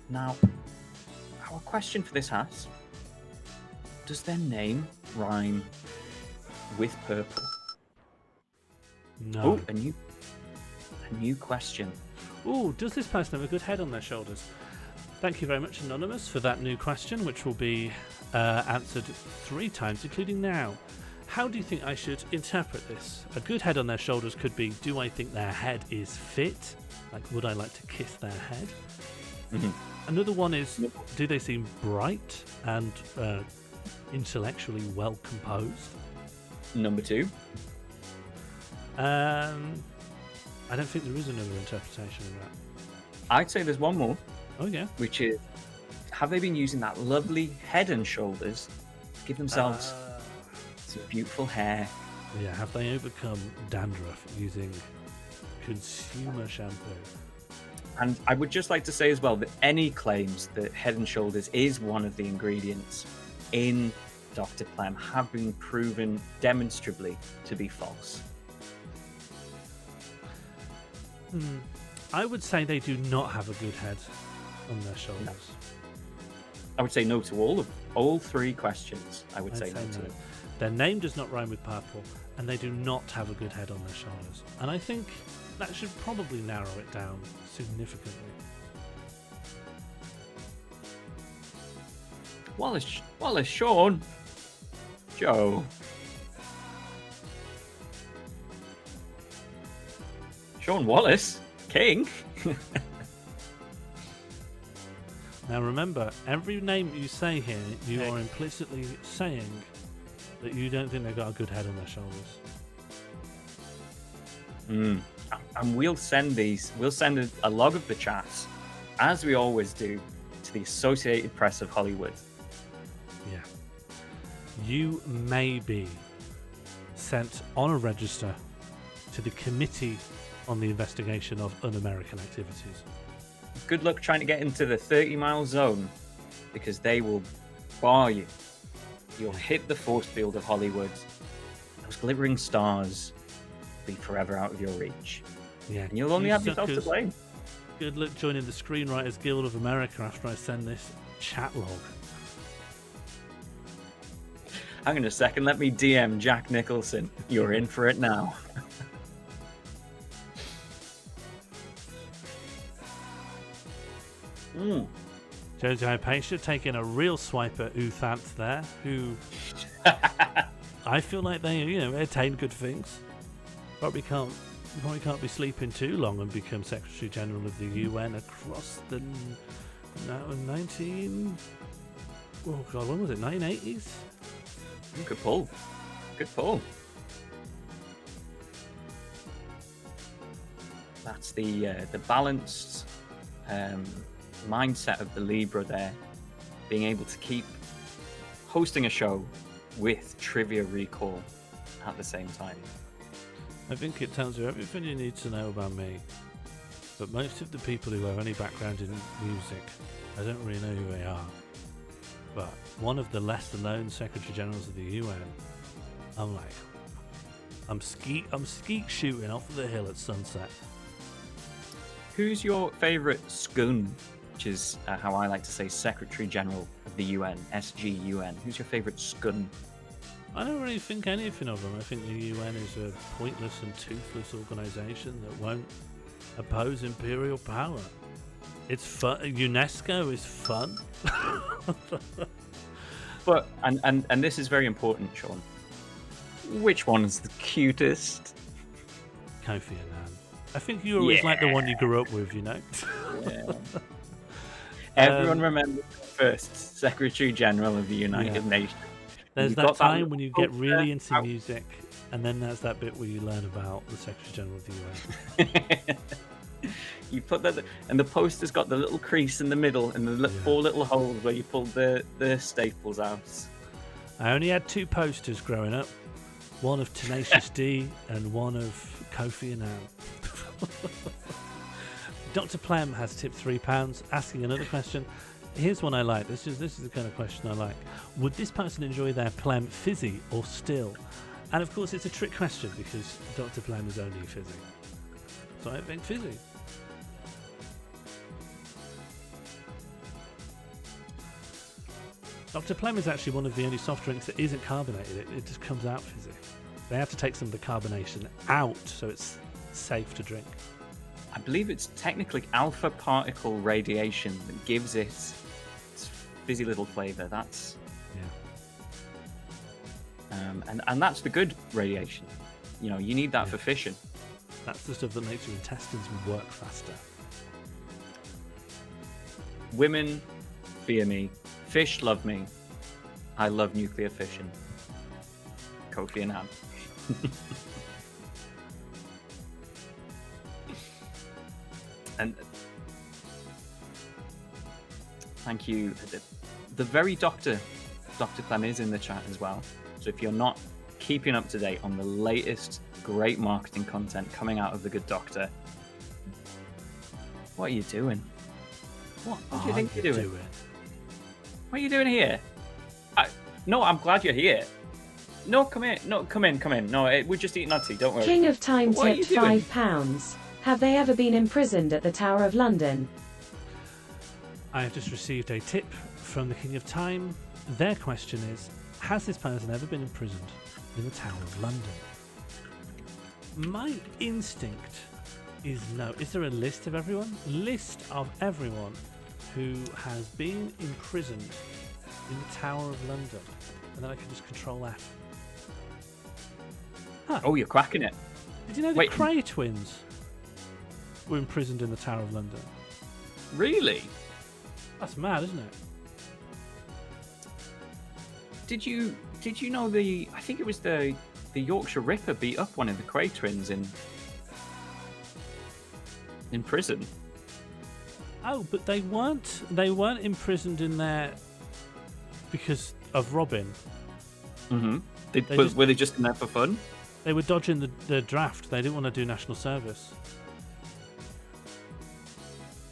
Now, our question for this hat: does their name rhyme with purple? No. Oh, a new question. Ooh, does this person have a good head on their shoulders? Thank you very much, Anonymous, for that new question, which will be answered 3 times, including now. How do you think I should interpret this? A good head on their shoulders could be, do I think their head is fit? Like, would I like to kiss their head? Mhm. Another one is, do they seem bright and intellectually well composed? Number 2. I don't think there is another interpretation of that. I'd say there's one more, Oh, yeah. which is, have they been using that lovely head and shoulders to give themselves some beautiful hair? Yeah, have they overcome dandruff using consumer shampoo? And I would just like to say as well that any claims that Head and Shoulders is one of the ingredients in Dr. Plem have been proven demonstrably to be false. I would say they do not have a good head on their shoulders. I would say no to all 3 questions. I would I'd say no to them. Their name does not rhyme with purple, and they do not have a good head on their shoulders. And I think that should probably narrow it down significantly. Wallace, Sean, Joe. Sean Wallace, King. Now remember, every name you say here, you are implicitly saying that you don't think they've got a good head on their shoulders. And we'll send a log of the chats, as we always do, to the Associated Press of Hollywood. Yeah. You may be sent on a register to the Committee on the Investigation of Un-American Activities. Good luck trying to get into the 30-mile zone, because they will bar you. You'll hit the force field of Hollywood. Those glittering stars will be forever out of your reach. Yeah. And you'll only you have yourself to suckers. blame. Good luck joining the Screenwriters Guild of America after I send this chat log. Hang on a second, let me DM Jack Nicholson. You're in for it now. Josie Hypatia taking a real swipe at Uthant there, who I feel like they, attain good things. Probably can't be sleeping too long and become Secretary General of the UN across the 19. Oh God, when was it? 1980s. Good pull. Good pull. That's the balanced mindset of the Libra there, being able to keep hosting a show with trivia recall at the same time. I think it tells you everything you need to know about me. But most of the people who have any background in music, I don't really know who they are. But one of the lesser known Secretary Generals of the UN, I'm skeet shooting off of the hill at sunset. Who's your favourite SGUN, which is how I like to say Secretary General of the UN, SGUN? Who's your favourite SGUN? I don't really think anything of them. I think the UN is a pointless and toothless organisation that won't oppose imperial power. It's fun. UNESCO is fun. But and this is very important, Sean. Which one is the cutest? Kofi Annan. I think you always like the one you grew up with, you know. Yeah. Everyone remembers the first Secretary General of the United Nations. There's You've that got time when you get poster really into out. music, and then there's that bit where you learn about the Secretary General of the UN. You put that, and the poster's got the little crease in the middle and the four little holes where you pull the staples out. I only had 2 posters growing up. One of Tenacious D and one of Kofi Annan. Dr. Plem has tipped £3, asking another question. Here's one I like. This is the kind of question I like. Would this person enjoy their Plem fizzy or still? And of course, it's a trick question because Dr. Plem is only fizzy. So I think fizzy. Dr. Plem is actually one of the only soft drinks that isn't carbonated. It just comes out fizzy. They have to take some of the carbonation out so it's safe to drink. I believe it's technically alpha particle radiation that gives it its fizzy little flavour. That's and that's the good radiation. You know, you need that for fishing. That's the stuff that makes your intestines work faster. Women fear me. Fish love me. I love nuclear fission. Kofi Annan. And thank you. The very Dr. Plem is in the chat as well. So if you're not keeping up to date on the latest great marketing content coming out of the Good Doctor, what are you doing? What do you think you're doing? What are you doing here? No, I'm glad you're here. No, come in. No, come in. No, we're just eating our tea. Don't worry. King of Time What are you tipped doing? £5. Have they ever been imprisoned at the Tower of London? I have just received a tip from the King of Time. Their question is, has this person ever been imprisoned in the Tower of London? My instinct is no. Is there a list of everyone? List of everyone who has been imprisoned in the Tower of London. And then I can just Control F. Huh. Oh, you're cracking it. Did you know the Wait. Cray twins were imprisoned in the Tower of London? Really? That's mad, isn't it? Did you know I think it was the Yorkshire Ripper beat up one of the Cray twins in prison. Oh, but they weren't imprisoned in there because of robbing. Mm-hmm. They Were they just in there for fun? They were dodging the draft. They didn't want to do national service.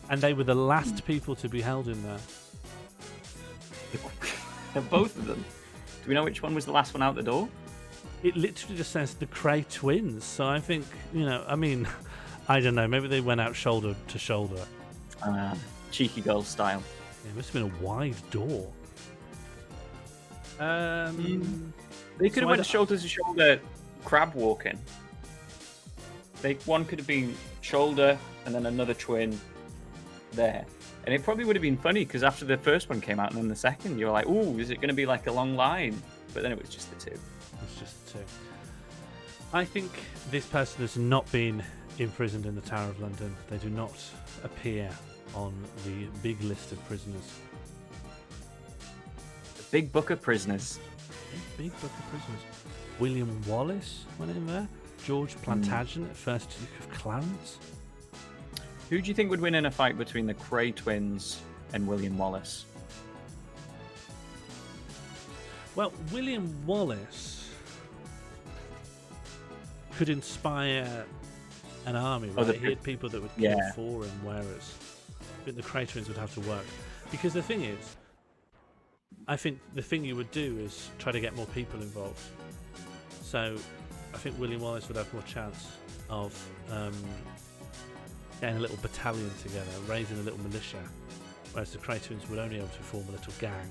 And they were the last people to be held in there. Both of them. Do we know which one was the last one out the door? It literally just says the Cray twins. So I think, I mean, I don't know. Maybe they went out shoulder to shoulder. Cheeky girl style. It must have been a wide door. They could So have went shoulder to shoulder crab walking. One could have been shoulder and then another twin there. And it probably would have been funny because after the first one came out and then the second, you were like, ooh, is it going to be like a long line? But then it was just the two. It's just the two. I think this person has not been imprisoned in the Tower of London. They do not appear on the big list of prisoners. The big book of prisoners. Big book of prisoners. William Wallace went in there. George Plantagenet, first Duke of Clarence. Who do you think would win in a fight between the Cray twins and William Wallace? Well, William Wallace could inspire an army, right? Other He had people that would kill Yeah. for him, whereas I think the Craterans would have to work. Because the thing is, I think the thing you would do is try to get more people involved. So I think William Wallace would have more chance of getting a little battalion together, raising a little militia, whereas the Craterans would only be able to form a little gang.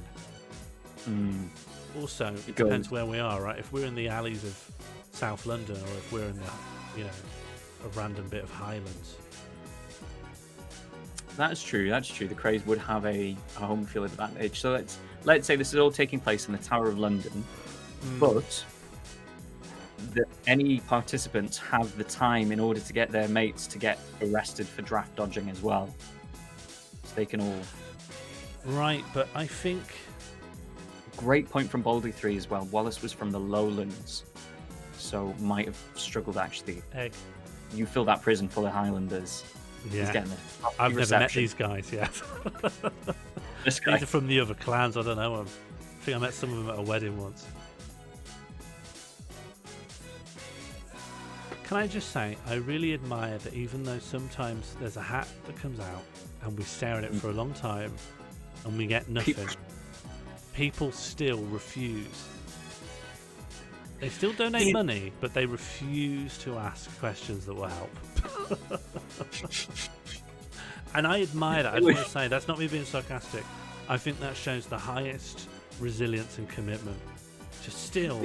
Also, it Goes. depends where we are, right? If we're in the alleys of South London, or if we're in the, you know, a random bit of Highlands. That's true. That's true. The Crays would have a home field advantage. So let's say this is all taking place in the Tower of London, but any participants have the time in order to get their mates to get arrested for draft dodging as well. So they can all. Right, but I think Great point from Baldy 3 as well. Wallace was from the Lowlands, so might have struggled actually. Egg. You fill that prison full of Highlanders. He's Yeah, getting the I've never met reception. these guys yet. This guy. These are from the other clans. I don't know. I think I met some of them at a wedding once. Can I just say, I really admire that even though sometimes there's a hat that comes out and we stare at it for a long time and we get nothing, people still refuse. They still donate money, but they refuse to ask questions that will help. And I admire that. I just want to say, that's not me being sarcastic. I think that shows the highest resilience and commitment to still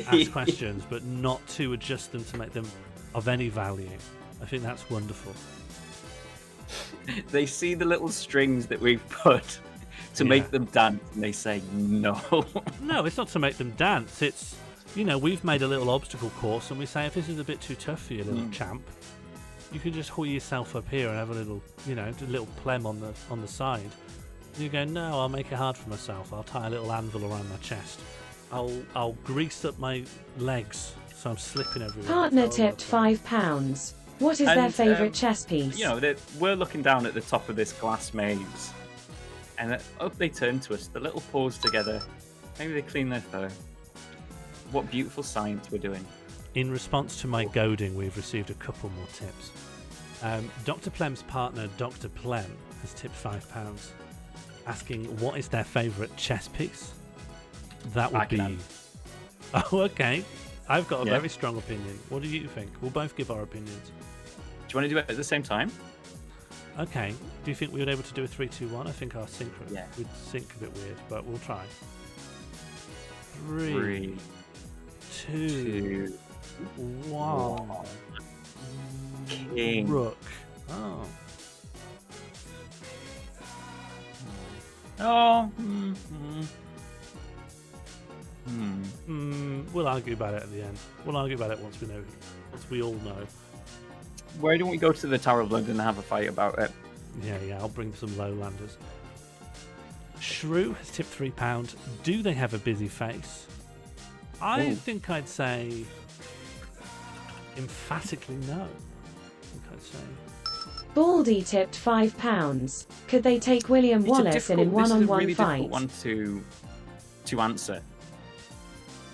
ask questions, but not to adjust them to make them of any value. I think that's wonderful. They see the little strings that we've put to make them dance, and they say no. No, it's not to make them dance. It's, you know, we've made a little obstacle course, and we say if this is a bit too tough for you, little champ, you can just haul yourself up here and have a little, you know, a little plem on the side. And you go, no, I'll make it hard for myself. I'll tie a little anvil around my chest. I'll grease up my legs so I'm slipping everywhere. Partner That's tipped how I £5. What is their And, favourite chess piece? You know, we're looking down at the top of this glass maze, and up they turn to us, the little paws together. Maybe they clean their fur. What beautiful science we're doing. In response to my goading, we've received a couple more tips. Dr. Plem's partner, Dr. Plem, has tipped £5, asking what is their favourite chess piece. That would be. Oh, okay. I've got a very strong opinion. What do you think? We'll both give our opinions. Do you want to do it at the same time? Okay. Do you think we would be able to do a 3, 2, 1? I think our synchro would sync a bit weird, but we'll try. 3, 2, 1. King. Rook. Oh. Oh. We'll argue about it at the end. We'll argue about it once we all know. Why don't we go to the Tower of London and have a fight about it? Yeah, I'll bring some lowlanders. Shrew has tipped £3. Do they have a busy face? I think I'd say emphatically no. I think I'd say. Baldy tipped £5. Could they take William Wallace in a one-on-one This is a really difficult one to answer.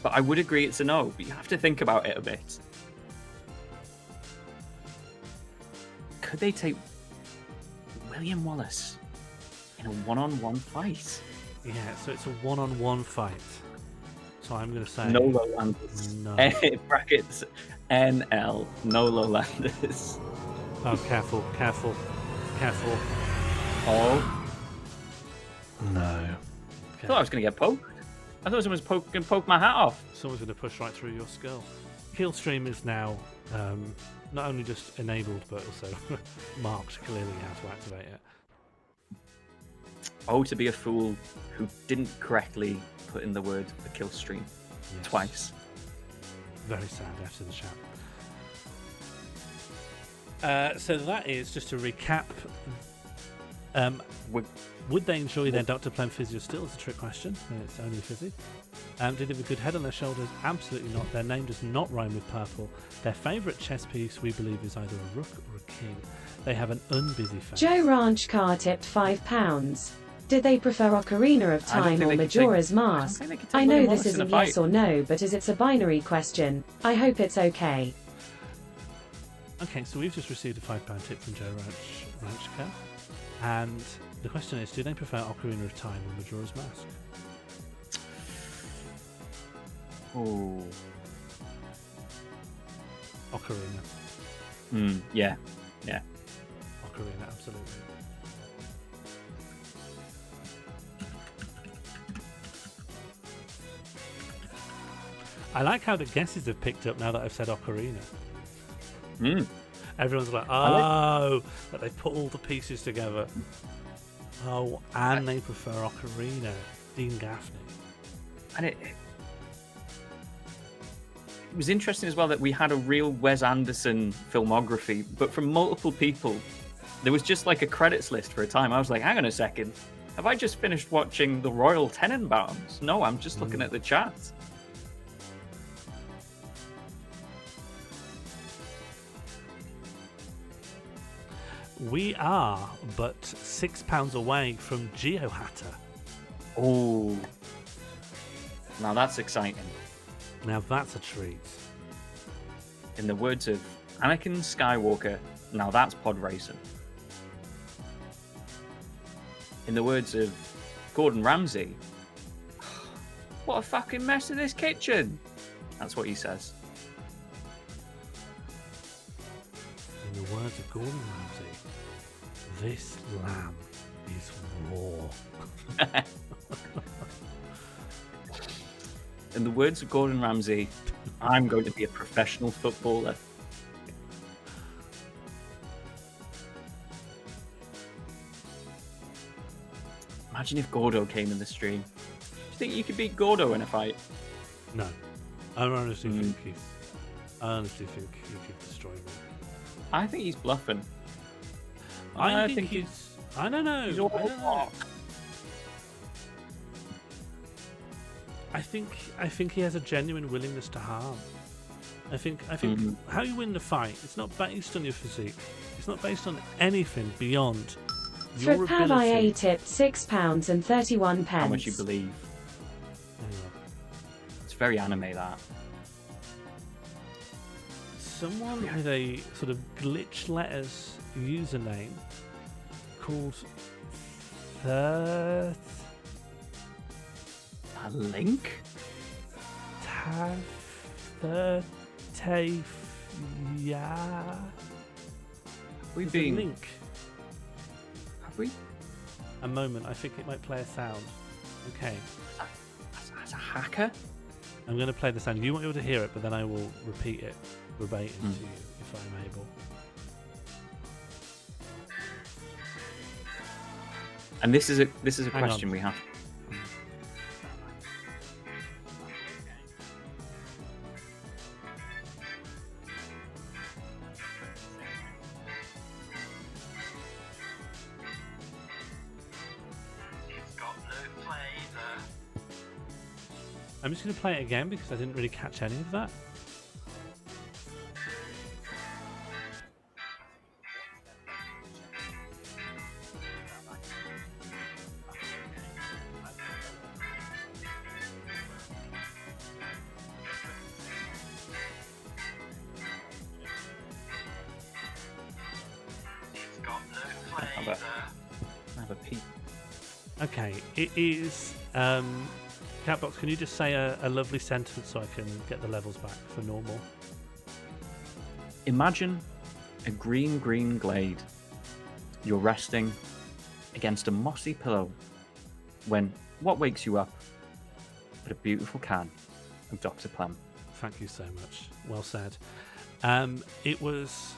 But I would agree it's a no, but you have to think about it a bit. Could they take William Wallace in a one-on-one fight? Yeah, so it's a one-on-one fight. So I'm going to say No Lowlanders. no. Brackets NL. No Lowlanders. Oh, careful. Oh. No. I thought I was going to get poked. I thought someone was going to poke my hat off. Someone's going to push right through your skull. Killstream is now not only just enabled, but also marked clearly how to activate it. Oh, to be a fool who didn't correctly put in the word for kill stream twice. Very sad after the chat. So that is, just to recap, would they enjoy their Dr. Plem physio still? It's a trick question. It's only fizzy. Did they have a good head on their shoulders? Absolutely not. Their name does not rhyme with purple. Their favourite chess piece, we believe, is either a rook or a king. They have an unbusy face. Joe Ranch Car tipped £5. Did they prefer Ocarina of Time or Majora's Mask? I know this isn't yes or no, but as it's a binary question, I hope it's okay. Okay, so we've just received a £5 tip from Joe Ranchka, and the question is, do they prefer Ocarina of Time or Majora's Mask? Oh. Ocarina. Yeah. Ocarina, absolutely. I like how the guesses have picked up now that I've said Ocarina. Everyone's like, oh, but they put all the pieces together. Oh, and they prefer Ocarina. Dean Gaffney. And it was interesting as well that we had a real Wes Anderson filmography, but from multiple people. There was just like a credits list for a time. I was like, hang on a second. Have I just finished watching the Royal Tenenbaums? No, I'm just looking at the chat. We are but £6 away from Geohatter. Oh. Now that's exciting. Now that's a treat. In the words of Anakin Skywalker, now that's pod racing. In the words of Gordon Ramsay, what a fucking mess in this kitchen. That's what he says. In the words of Gordon Ramsay, this lamb is raw. In the words of Gordon Ramsay, I'm going to be a professional footballer. Imagine if Gordo came in the stream. Do you think you could beat Gordo in a fight? No. I honestly think he could destroy me. I think he's bluffing. I think he's... I don't know. He's all I don't know. block. I think he has a genuine willingness to harm. I think how you win the fight, it's not based on your physique. It's not based on anything beyond your Trip have I a ability. tip £6 and 31 pence. How much you believe. It's very anime, that. Someone with a sort of glitch letters username called A link? We've There's a been. link. Have we? A moment, I think it might play a sound. Okay, As a hacker? I'm going to play the sound. You won't be able to hear it, but then I will repeat it verbatim to you if I'm able. And this is a Hang question on. we have. I'm just going to play it again because I didn't really catch any of that. Have a peek. Okay, it is... Catbox, can you just say a lovely sentence so I can get the levels back for normal? Imagine a green glade. You're resting against a mossy pillow when what wakes you up but a beautiful can of Dr. Plem. Thank you so much. Well said. It was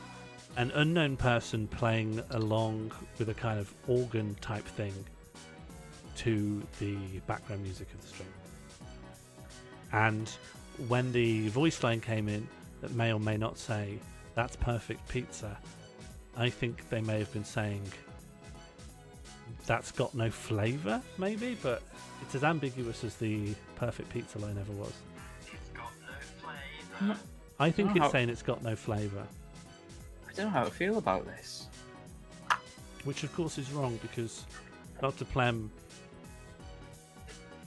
an unknown person playing along with a kind of organ type thing to the background music of the stream. And when the voice line came in that may or may not say, "That's perfect pizza," I think they may have been saying, "That's got no flavour," maybe, but it's as ambiguous as the perfect pizza line ever was. I think it's saying it's got no flavour. I don't know how to feel about this. Which of course is wrong because Dr. Plem,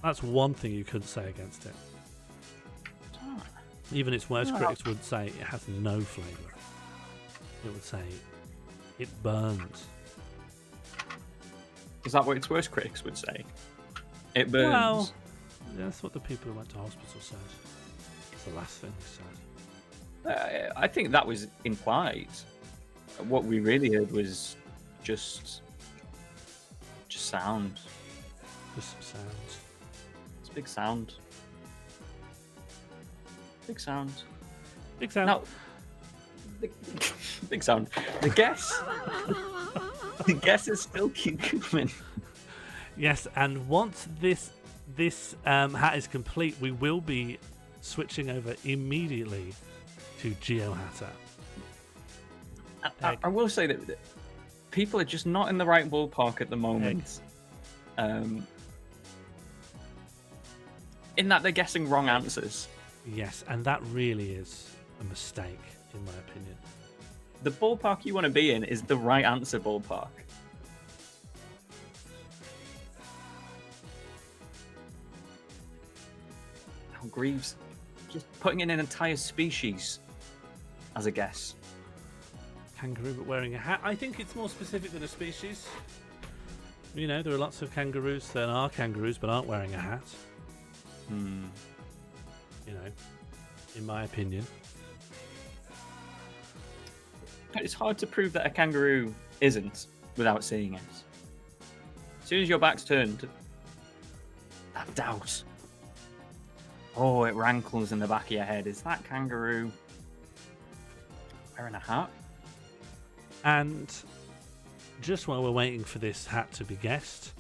that's one thing you couldn't say against it. Even its worst critics would say it has no flavour. it would say it burns. Is that what its worst critics would say? It burns. Well, that's what the people who went to hospital said. It's the last thing they said. I think that was implied. What we really heard was just sound. Just some sounds. It's big sound. Big sound. Big sound. Now, big sound. The guess. The guesses still keep coming. Yes, and once this hat is complete, we will be switching over immediately to Geohatter. I will say that people are just not in the right ballpark at the moment. In that they're guessing wrong answers. Yes, and that really is a mistake, in my opinion. The ballpark you want to be in is the right answer ballpark. Now, Greaves just putting in an entire species as a guess. Kangaroo but wearing a hat. I think it's more specific than a species. You know, there are lots of kangaroos that are kangaroos but aren't wearing a hat. You know, in my opinion. It's hard to prove that a kangaroo isn't without seeing it. As soon as your back's turned, that doubt. Oh, it rankles in the back of your head. Is that kangaroo wearing a hat? And just while we're waiting for this hat to be guessed,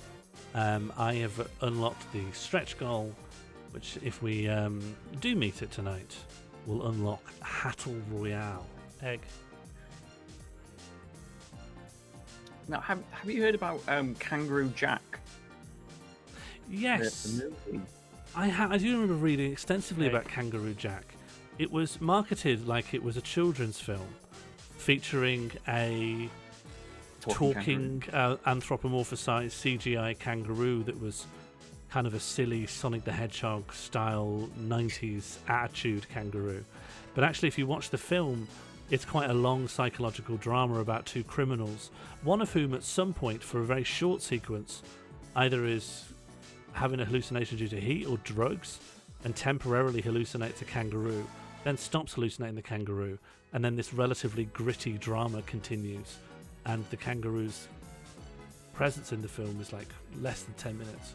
I have unlocked the stretch goal, which if we do meet it tonight, will unlock Hattle Royale. Egg. Now, have you heard about Kangaroo Jack? Yes, The movie? I do remember reading extensively Egg. about Kangaroo Jack. It was marketed like it was a children's film, featuring a talking anthropomorphized CGI kangaroo that was kind of a silly Sonic the Hedgehog style 90s attitude kangaroo. But actually, if you watch the film, it's quite a long psychological drama about two criminals, one of whom at some point for a very short sequence either is having a hallucination due to heat or drugs and temporarily hallucinates a kangaroo, then stops hallucinating the kangaroo, and then this relatively gritty drama continues, and the kangaroo's presence in the film is like less than 10 minutes.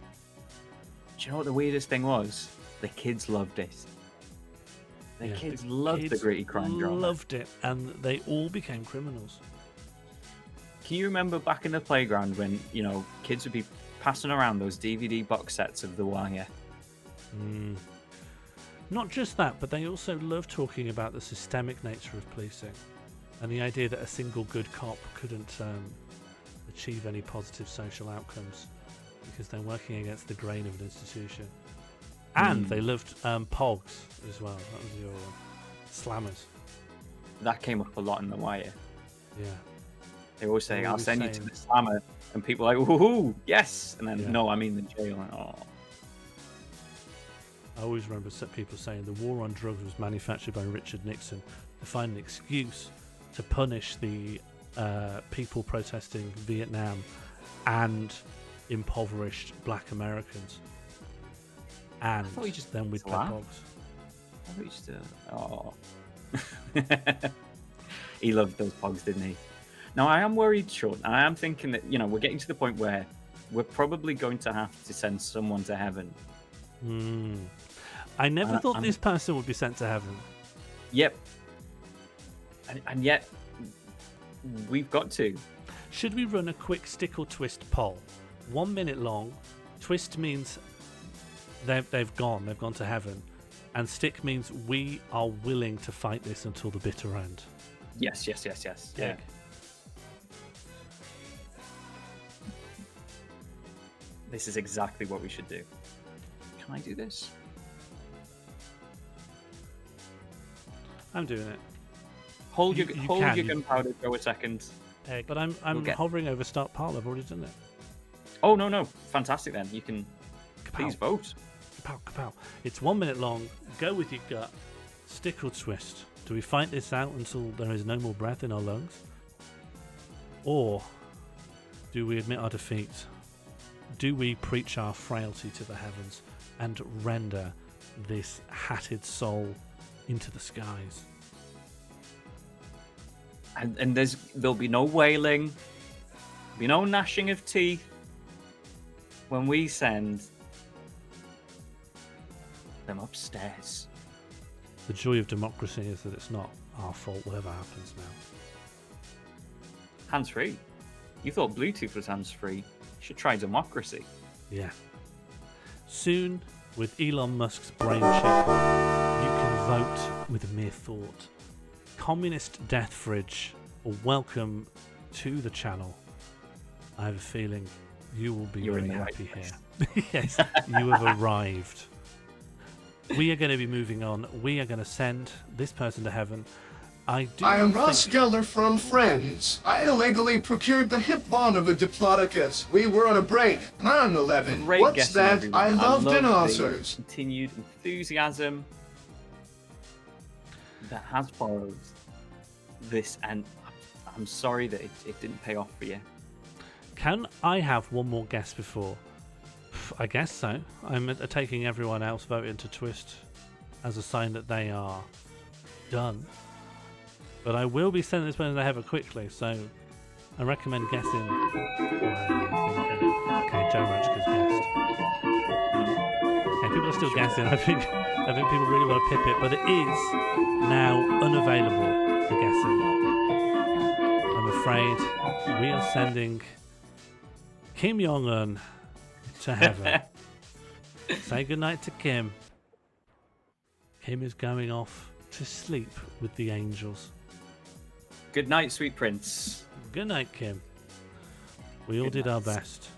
Do you know what the weirdest thing was? The kids loved it. The Yeah, kids the loved the kids gritty crime drama. Loved it, and they all became criminals. Can you remember back in the playground when, you know, kids would be passing around those DVD box sets of The Wire? Not just that, but they also love talking about the systemic nature of policing and the idea that a single good cop couldn't achieve any positive social outcomes because they're working against the grain of an institution. And they loved Pogs as well. That was your Slammers. That came up a lot in The Wire. Yeah. They always say, They I'll always send you to saying- the slammer. And people are like, woohoo, yes. And then, Yeah. no, I mean the jail. And, oh. I always remember people saying the war on drugs was manufactured by Richard Nixon to find an excuse to punish the people protesting Vietnam and impoverished black Americans. And thought you just then we'd play laugh. Pogs. I thought you just, oh. He loved those pogs, didn't he? Now, I am worried, Sean. I am thinking that, you know, we're getting to the point where we're probably going to have to send someone to heaven. I never thought this person would be sent to heaven. Yep. And yet, we've got to. Should we run a quick stick or twist poll? 1 minute long. Twist means they've gone to heaven. And stick means we are willing to fight this until the bitter end. Yes. Yeah. This is exactly what we should do. Can I do this? I'm doing it. Hold You your can. gunpowder. Go a second. But I'm hovering over start Parlour. I've already done it. Oh no! Fantastic. Then you can please vote. Kapow, kapow. It's 1 minute long. Go with your gut. Stick or twist. Do we fight this out until there is no more breath in our lungs? Or do we admit our defeat? Do we preach our frailty to the heavens and render this hatted soul into the skies? And there'll be no wailing, be no gnashing of teeth when we send them upstairs. The joy of democracy is that it's not our fault whatever happens now. Hands-free? You thought Bluetooth was hands-free? You should try democracy. Yeah. Soon, with Elon Musk's brain chip, you can vote with mere thought. Communist Death Fridge, welcome to the channel. I have a feeling you will be very happy here. Yes, you have arrived. We are going to be moving on. We are going to send this person to heaven. I am Ross Geller from Friends. I illegally procured the hip bond of a Diplodocus. We were on a break. 9/11. Great What's guessing, that? everyone. I love the dinosaurs. continued enthusiasm that has borrowed this, and I'm sorry that it didn't pay off for you. Can I have one more guess before? I guess so. I'm taking everyone else voting to twist as a sign that they are done. But I will be sending this person to heaven quickly, so I recommend guessing. Okay, Joe Roachka's guessed. Okay, people are still guessing. I think people really want to pip it, but it is now unavailable for guessing. I'm afraid we are sending Kim Jong-un to heaven. Say goodnight to Kim. Kim is going off to sleep with the angels. Good night, sweet prince. Good night, Kim. We all did our best.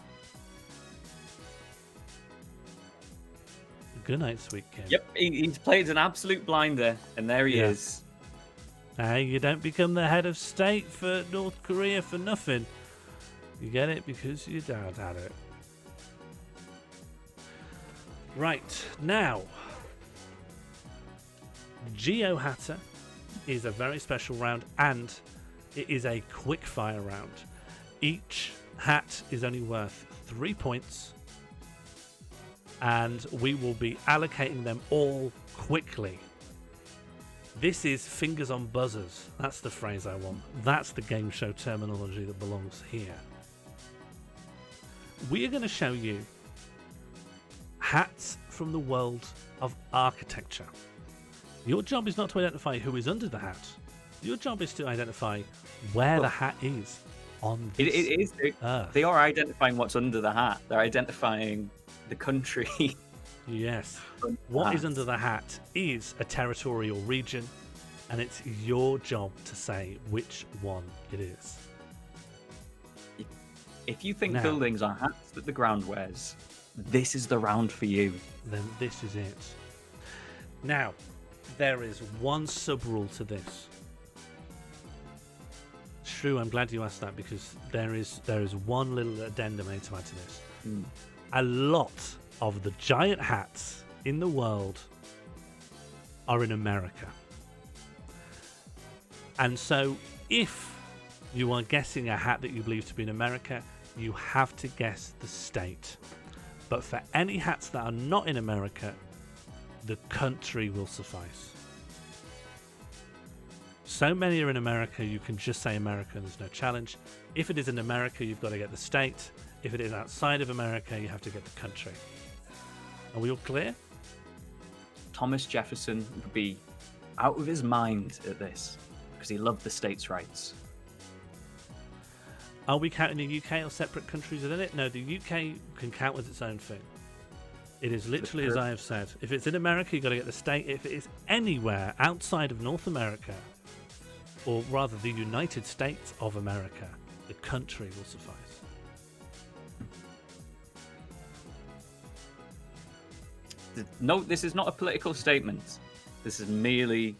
Good night, sweet Kim. Yep, he's played an absolute blinder, and there he is. Hey, you don't become the head of state for North Korea for nothing. You get it because your dad had it. Right, now, Geo Hatter is a very special round, and it is a quick fire round. Each hat is only worth 3 points, and we will be allocating them all quickly. This is fingers on buzzers. That's the phrase I want. That's the game show terminology that belongs here. We are going to show you hats from the world of architecture. Your job is not to identify who is under the hat. Your job is to identify where the hat is on this earth. They are identifying what's under the hat. They're identifying the country. Yes. What is under the hat is a territorial region, and it's your job to say which one it is. If you think buildings are hats that the ground wears, this is the round for you. Then this is it. Now, there is one sub-rule to this. Shrew, I'm glad you asked that, because there is one little addendum I need to add to this. A lot of the giant hats in the world are in America. And so if you are guessing a hat that you believe to be in America, you have to guess the state. But for any hats that are not in America, the country will suffice. So many are in America, you can just say America and there's no challenge. If it is in America, you've got to get the state. If it is outside of America, you have to get the country. Are we all clear? Thomas Jefferson would be out of his mind at this because he loved the states' rights. Are we counting the UK or separate countries within it? No, the UK can count as its own thing. It is literally as I have said. If it's in America, you've got to get the state. If it is anywhere outside of North America, or rather the United States of America, the country will suffice. No, this is not a political statement. This is merely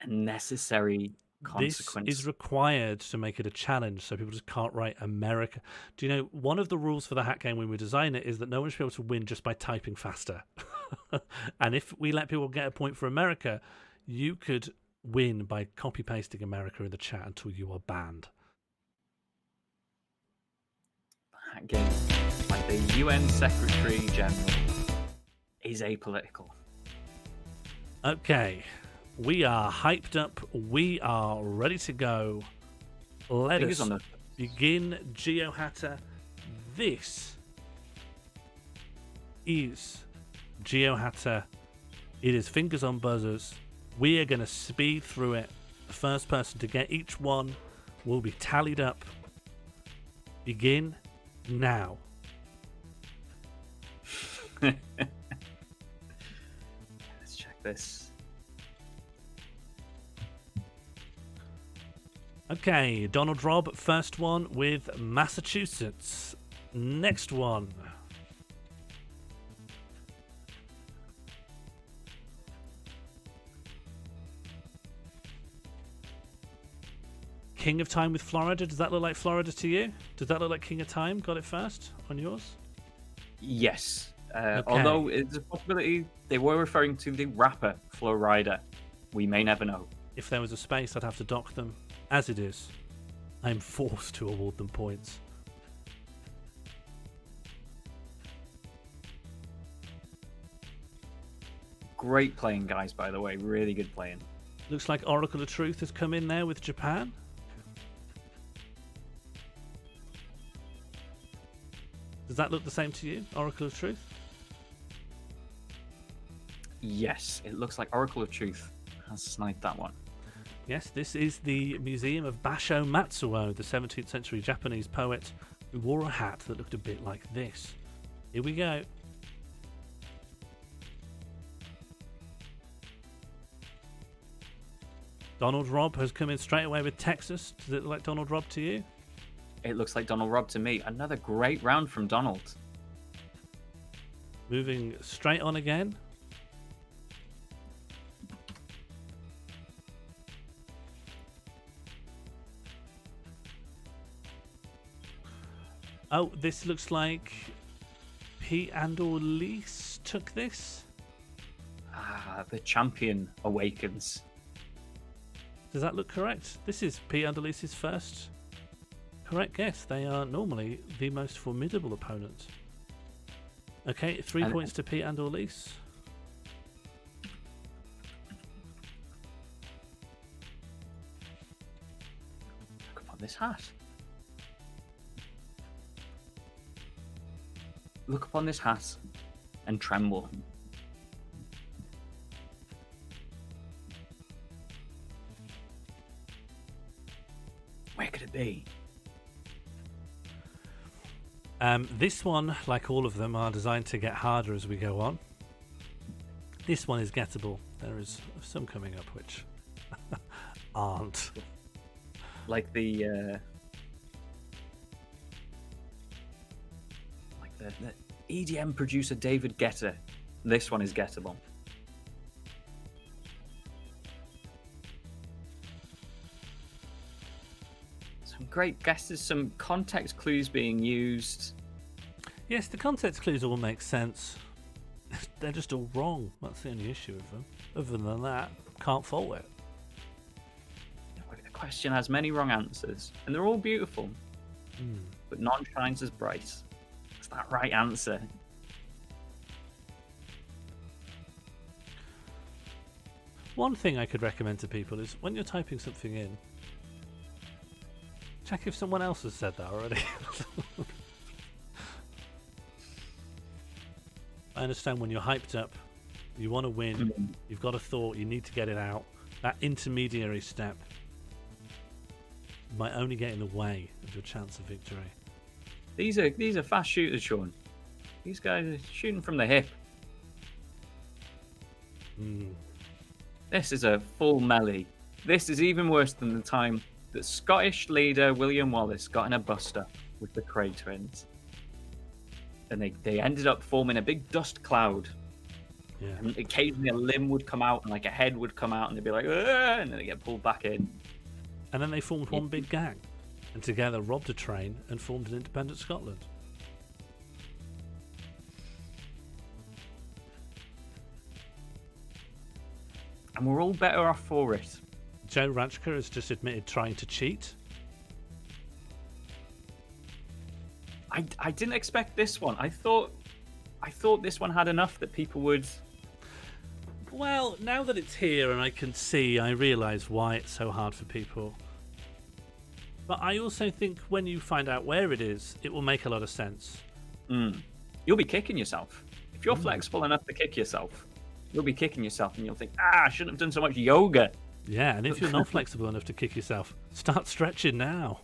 a necessary consequence. This is required to make it a challenge, so people just can't write America. Do you know, one of the rules for the hat game when we design it is that no one should be able to win just by typing faster. And if we let people get a point for America, you could win by copy pasting America in the chat until you are banned. That game, like the UN Secretary General, is apolitical. Okay, we are hyped up. We are ready to go. Let Fingers us on the begin GeoHatter. This is GeoHatter. It is fingers on buzzers. We are going to speed through it. The first person to get each one will be tallied up. Begin now. Let's check this. Okay, Donald Robb, first one with Massachusetts. Next one. King of Time with Florida. Does that look like Florida to you? Does that look like King of Time? Got it first on yours? Yes. Okay. Although it's a possibility they were referring to the rapper Flo Rida. We may never know. If there was a space, I'd have to dock them. As it is, I'm forced to award them points. Great playing, guys, by the way. Really good playing. Looks like Oracle of Truth has come in there with Japan. Does that look the same to you, Oracle of Truth? Yes, it looks like Oracle of Truth has sniped that one. Yes, this is the museum of Basho Matsuo, the 17th century Japanese poet who wore a hat that looked a bit like this. Here we go. Donald Robb has come in straight away with Texas. Does it look like Donald Robb to you? It looks like Donald Robb to me. Another great round from Donald. Moving straight on again. Oh, this looks like Pete and Elise took this. Ah, the champion awakens. Does that look correct? This is Pete and Elise's first correct guess. They are normally the most formidable opponent. Okay, 3 points to Pete and Elise. Look upon this hat. Look upon this hat and tremble. Where could it be? This one, like all of them, are designed to get harder as we go on. This one is gettable. There is some coming up which aren't. Like the EDM producer David Guetta. This one is gettable. Some great guesses, some context clues being used. Yes, the context clues all make sense. They're just all wrong. That's the only issue with them. Other than that, can't fault it. The question has many wrong answers, and they're all beautiful, but none shines as bright. It's that right answer. One thing I could recommend to people is when you're typing something in, check if someone else has said that already. I understand when you're hyped up, you want to win, you've got a thought, you need to get it out. That intermediary step might only get in the way of your chance of victory. These are fast shooters, Sean. These guys are shooting from the hip. This is a full melee. This is even worse than the time that Scottish leader William Wallace got in a buster with the Cray twins. And they ended up forming a big dust cloud. Yeah. And occasionally a limb would come out and like a head would come out and they'd be like, "Ugh," and then they get pulled back in. And then they formed one big gang, and together robbed a train and formed an independent Scotland. And we're all better off for it. Joe Ranchker has just admitted trying to cheat. I didn't expect this one. I thought this one had enough that people would. Well, now that it's here and I can see, I realise why it's so hard for people. But I also think when you find out where it is, it will make a lot of sense. You'll be kicking yourself. If you're flexible enough to kick yourself, you'll be kicking yourself and you'll think, I shouldn't have done so much yoga. Yeah, and if you're not flexible enough to kick yourself, start stretching now.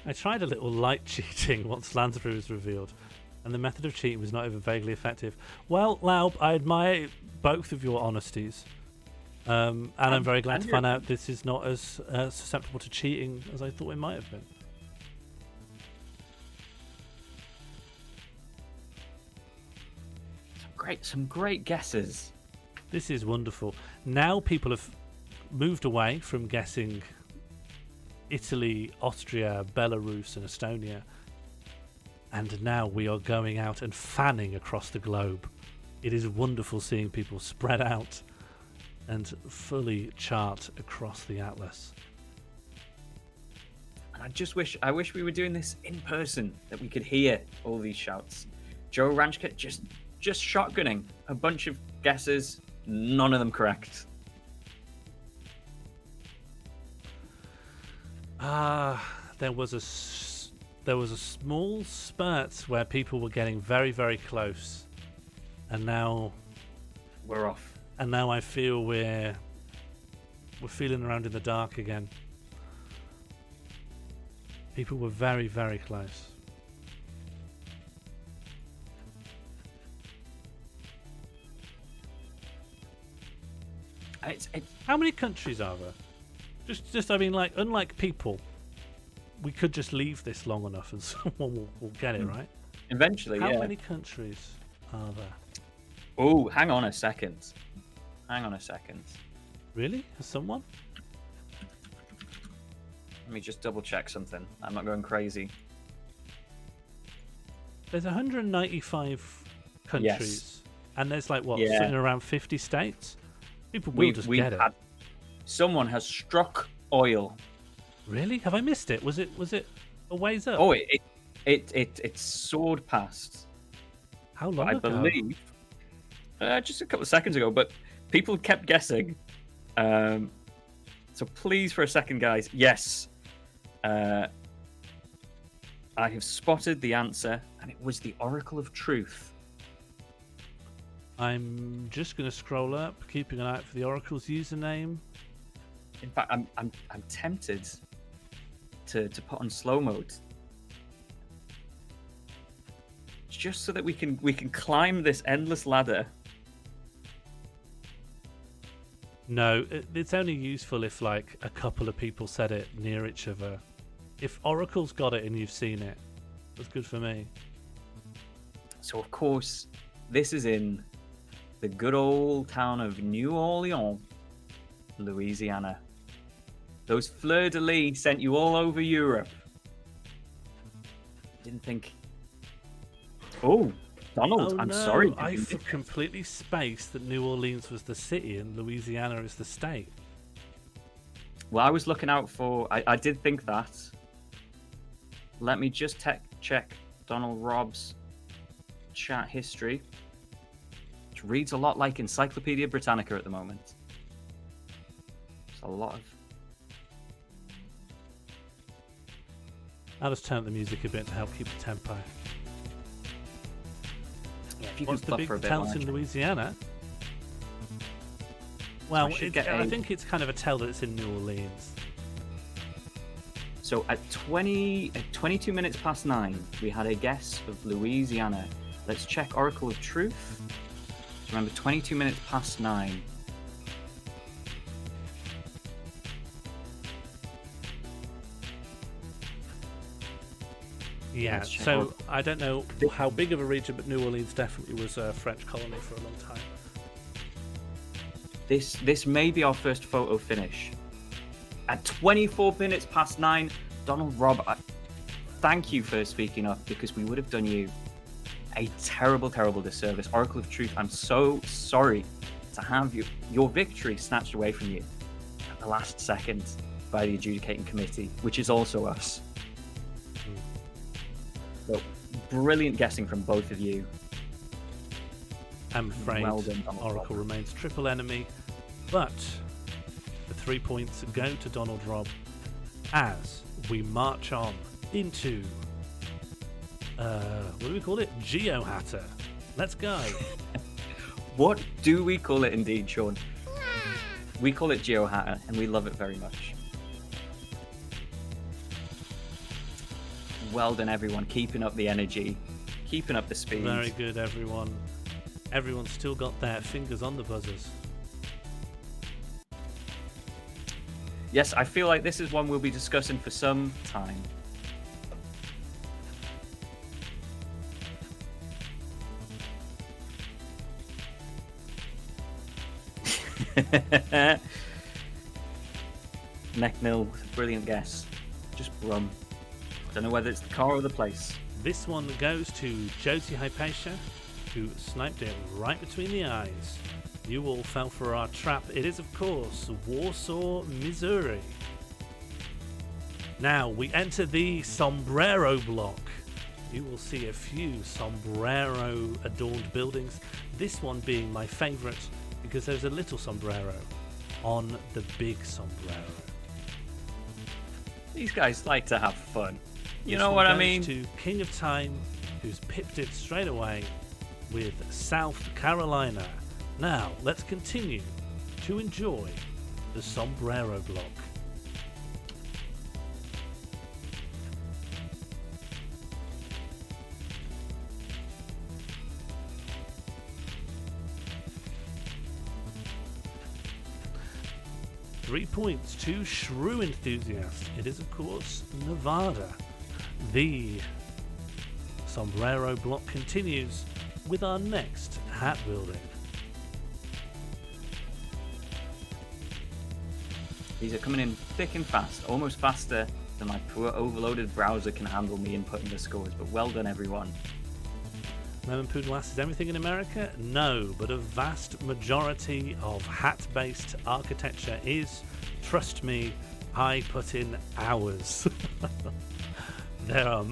I tried a little light cheating once Lansbury was revealed, and the method of cheating was not even vaguely effective. Well, Laub, I admire both of your honesties, and I'm very glad to find out this is not as susceptible to cheating as I thought it might have been. Some great guesses. This is wonderful. Now people have moved away from guessing Italy, Austria, Belarus, and Estonia. And now we are going out and fanning across the globe. It is wonderful seeing people spread out and fully chart across the atlas. And I wish we were doing this in person, that we could hear all these shouts. Joe Ranchker just shotgunning a bunch of guesses, none of them correct. There was a small spurt where people were getting very, very close, and now We're off. And now I feel we're feeling around in the dark again. People were very, very close. How many countries are there? Just I mean, like, unlike people, we could just leave this long enough and someone will get it, right? Eventually, How yeah. many countries are there? Oh, hang on a second. Really? Has someone? Let me just double check something. I'm not going crazy. There's 195 countries, Yes. and there's like what, Yeah. sitting around 50 states. People will just get it. Someone has struck oil. Really? Have I missed it? Was it a ways up? Oh, it soared past. How long I ago? believe just a couple of seconds ago, but people kept guessing. So please, for a second, guys. Yes, I have spotted the answer, and it was the Oracle of Truth. I'm just going to scroll up, keeping an eye out for the Oracle's username. In fact, I'm tempted to put on slow mode, just so that we can climb this endless ladder. No, it's only useful if like a couple of people said it near each other. If Oracle's got it and you've seen it, that's good for me. So of course, this is in the good old town of New Orleans, Louisiana. Those fleur-de-lis sent you all over Europe. Didn't think. Oh, Donald, Oh, I'm no, sorry. I completely spaced that New Orleans was the city and Louisiana is the state. Well, I was looking out for. I did think that. Let me just check Donald Robb's chat history, which reads a lot like Encyclopedia Britannica at the moment. It's a lot of. I'll just turn up the music a bit to help keep the tempo. Yeah, if you What's can the fluff big for a bit. tell in Marge. Louisiana? Well, I should I get think it's kind of a tell that it's in New Orleans. So at 22 minutes past 9, we had a guess of Louisiana. Let's check Oracle of Truth. Remember, 22 minutes past 9. Yeah, Let's check so Oracle. I don't know how big of a region, but New Orleans definitely was a French colony for a long time. This may be our first photo finish. At 24 minutes past 9, Donald Robb, thank you for speaking up, because we would have done you a terrible, terrible disservice. Oracle of Truth, I'm so sorry to have your victory snatched away from you at the last second by the adjudicating committee, which is also us. So, brilliant guessing from both of you. I'm afraid Well done, Donald Oracle Rob. remains triple enemy, but the 3 points go to Donald Rob as we march on into what do we call it? Geohatter. Let's go. What do we call it indeed, Sean? We call it Geohatter, and we love it very much. Well done, everyone. Keeping up the energy, keeping up the speed. Very good, everyone. Everyone's still got their fingers on the buzzers. Yes, I feel like this is one we'll be discussing for some time. Neckmill, brilliant guess. Just Brum. Don't know whether it's the car or the place. This one goes to Josie Hypatia, who sniped it right between the eyes. You all fell for our trap. It is, of course, Warsaw, Missouri. Now we enter the sombrero block. You will see a few sombrero adorned buildings. This one being my favorite because there's a little sombrero on the big sombrero. These guys like to have fun. You This know one what I goes mean? To King of Time, who's pipped it straight away with South Carolina. Now let's continue to enjoy the sombrero block. Three points to Shrew Enthusiast. It is, of course, Nevada. The sombrero block continues with our next hat building. These are coming in thick and fast, almost faster than my poor overloaded browser can handle me inputting the scores. But well done, everyone. Lemon Poodle asks, is everything in America? No, but a vast majority of hat-based architecture is. Trust me, I put in hours. They are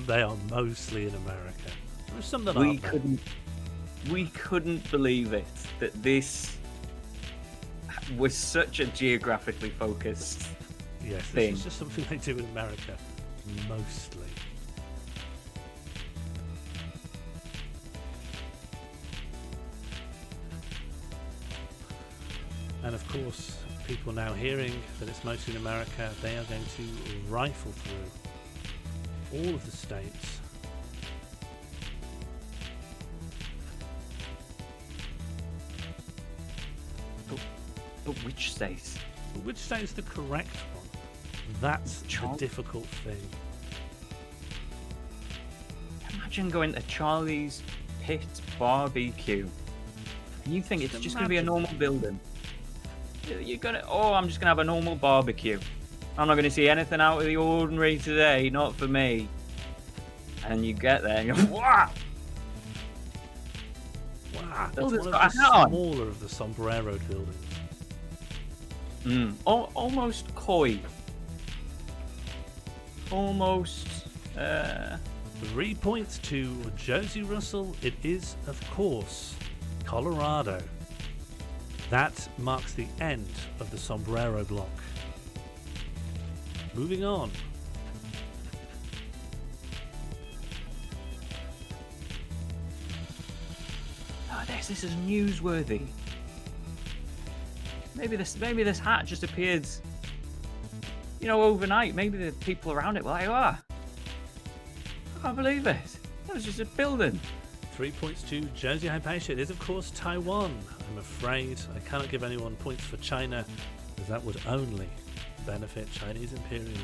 mostly in America. There's some that aren't. We couldn't believe it that this was such a geographically focused Yes, thing. this is just something they do in America, mostly. And of course, people now hearing that it's mostly in America, they are going to rifle through all of the states. But which states? Which state is the correct one? That's the Charles- difficult thing. Imagine going to Charlie's Pit Barbecue, and you think it's just going to be a normal building. You're gonna, I'm just going to have a normal barbecue. I'm not going to see anything out of the ordinary today, not for me. And you get there and you're, wow! Wow, that's Building's one got of a the hat on. smaller of the sombrero buildings. Almost coy. Almost, 3 points to Josie Russell. It is, of course, Colorado. That marks the end of the sombrero block. Moving on. this is newsworthy. Maybe this hat just appeared, overnight. Maybe the people around it were like, I can't believe it. That was just a building. 3 points to Josie Hypatia. It is, of course, Taiwan. I'm afraid I cannot give anyone points for China, as that would only benefit Chinese imperialism.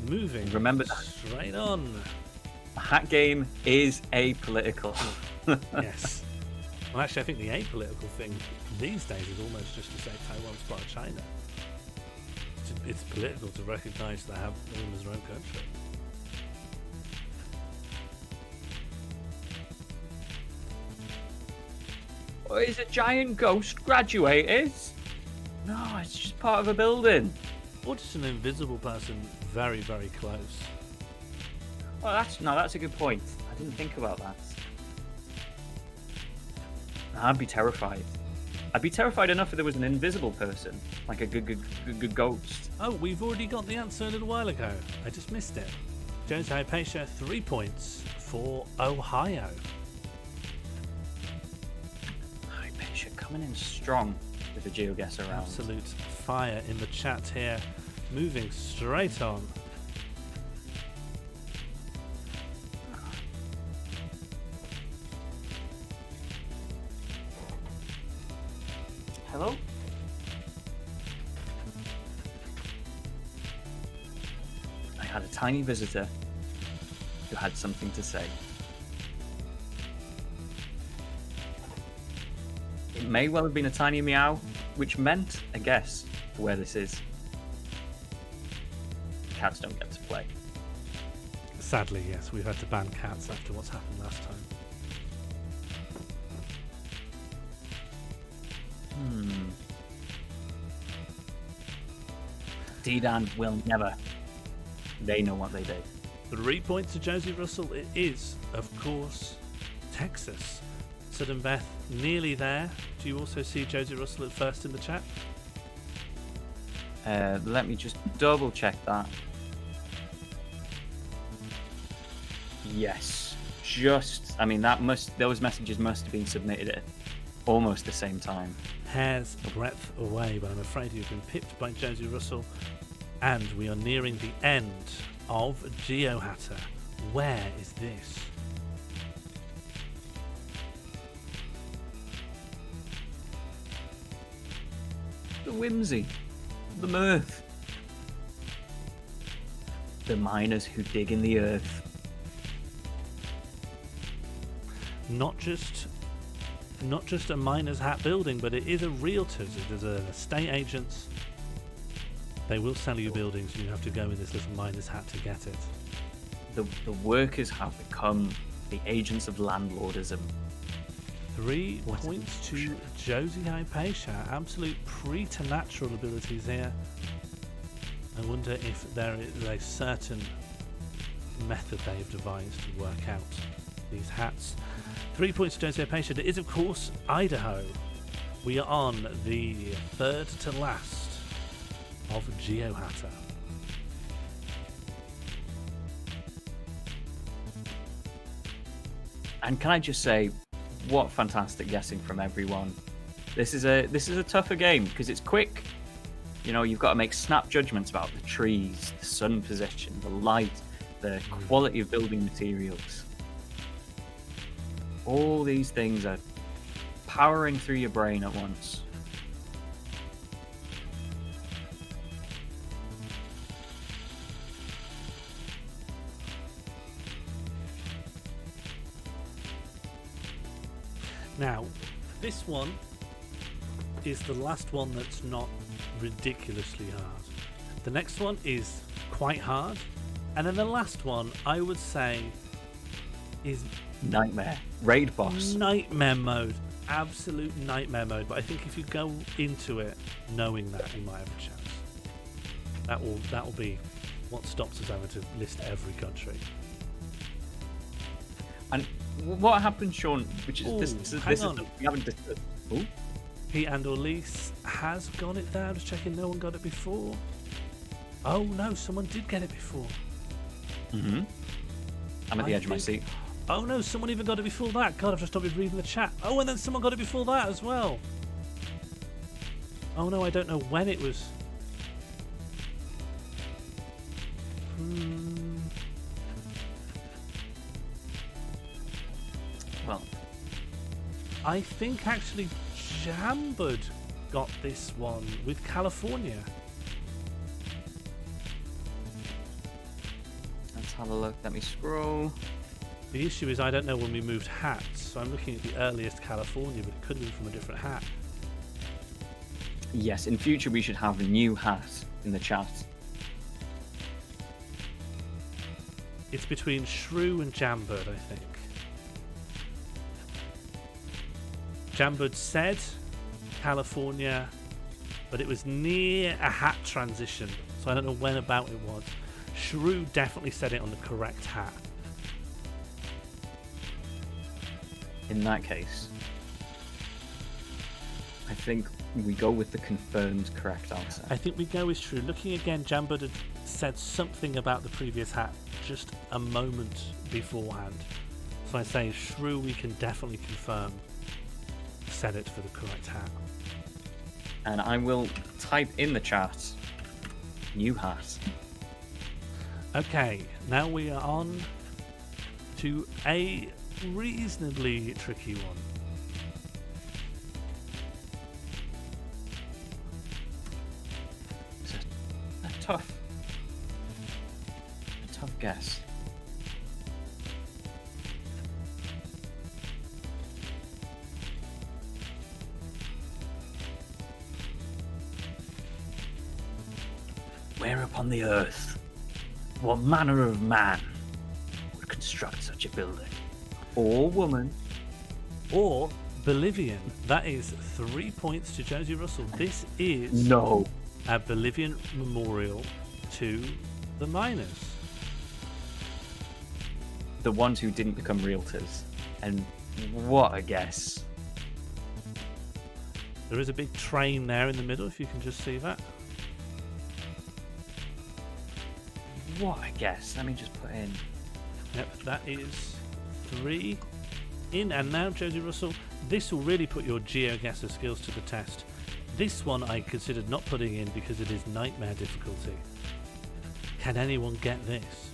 Moving Remember that. straight on. The hat game is apolitical. Yes. Well, actually, I think the apolitical thing these days is almost just to say Taiwan's part of China. It's political to recognise they have them as their own country. is a giant ghost graduated? No, it's just part of a building. Or just an invisible person very, very close. Well, that's a good point. I didn't think about that. I'd be terrified. I'd be terrified enough if there was an invisible person, like a good ghost. Oh, we've already got the answer a little while ago. I just missed it. Jonesy Hypatia, 3 points for Ohio. Hypatia coming in strong with the GeoGuessr round. Absolute fire in the chat here. Moving straight on. Hello? I had a tiny visitor who had something to say. It may well have been a tiny meow, which meant a guess for where this is. Cats don't get to play. Sadly, yes, we've had to ban cats after what's happened last time. D-Dan will never. They know what they did. 3 points to Josie Russell. It is, of course, Texas. Sudden Beth, nearly there. Do you also see Josie Russell at first in the chat? Let me just double check that. Yes. I mean, those messages must have been submitted at almost the same time. Hair's breadth away, but I'm afraid you've been pipped by Josie Russell. And we are nearing the end of GeoHatter. Where is this? The whimsy. The mirth. The miners who dig in the earth. Not just a miner's hat building, but it is a realtor's. It is an estate agent's. They will sell you buildings. You have to go in this little miner's hat to get it. The workers have become the agents of landlordism. 3 points to Josie Hypatia. Absolute preternatural abilities here. I wonder if there is a certain method they've devised to work out these hats. 3 points to Josie Hypatia. It is, of course, Idaho. We are on the third to last of GeoHatter. And can I just say, what fantastic guessing from everyone. This is a tougher game because it's quick. You know, you've got to make snap judgments about the trees, the sun position, the light, the quality of building materials. All these things are powering through your brain at once. Now, this one is the last one that's not ridiculously hard. The next one is quite hard. And then the last one, I would say, is Nightmare. Raid boss. nightmare mode. Absolute nightmare mode. But I think if you go into it knowing that, you might have a chance. That will be what stops us having to list every country. And what happened, Sean? Which is Ooh, this hang is on. we haven't discussed. Ooh. Pete and Elise has got it there. Just checking no one got it before. Oh no, someone did get it before. Mm-hmm. I'm at the edge of my seat. Oh no, someone even got it before that. God, I've just stopped reading the chat. Oh, and then someone got it before that as well. Oh no, I don't know when it was. Well, I think actually Jambud got this one with California. let's have a look. Let me scroll. The issue is I don't know when we moved hats, so I'm looking at the earliest California, but it could have been from a different hat. Yes, in future we should have a new hat in the chat. It's between Shrew and Jambud, I think. Jambud said California, but it was near a hat transition, so I don't know when about it was. Shrew definitely said it on the correct hat. In that case, I think we go with the confirmed correct answer. I think we go with Shrew. Looking again, Jambud had said something about the previous hat just a moment beforehand. So I say Shrew, we can definitely confirm, said it for the correct hat. And I will type in the chat, new hat. Okay, now we are on to a reasonably tricky one. It's a tough guess. Where upon the earth, what manner of man would construct such a building? Or woman? Or Bolivian. That is 3 points to Josie Russell. This is No. a Bolivian memorial to the miners. The ones who didn't become realtors. And what a guess. There is a big train there in the middle, if you can just see that. What a guess. Let me just put in. Yep, that is 3 in. And now, Josie Russell, this will really put your GeoGuessr skills to the test. This one I considered not putting in because it is nightmare difficulty. Can anyone get this?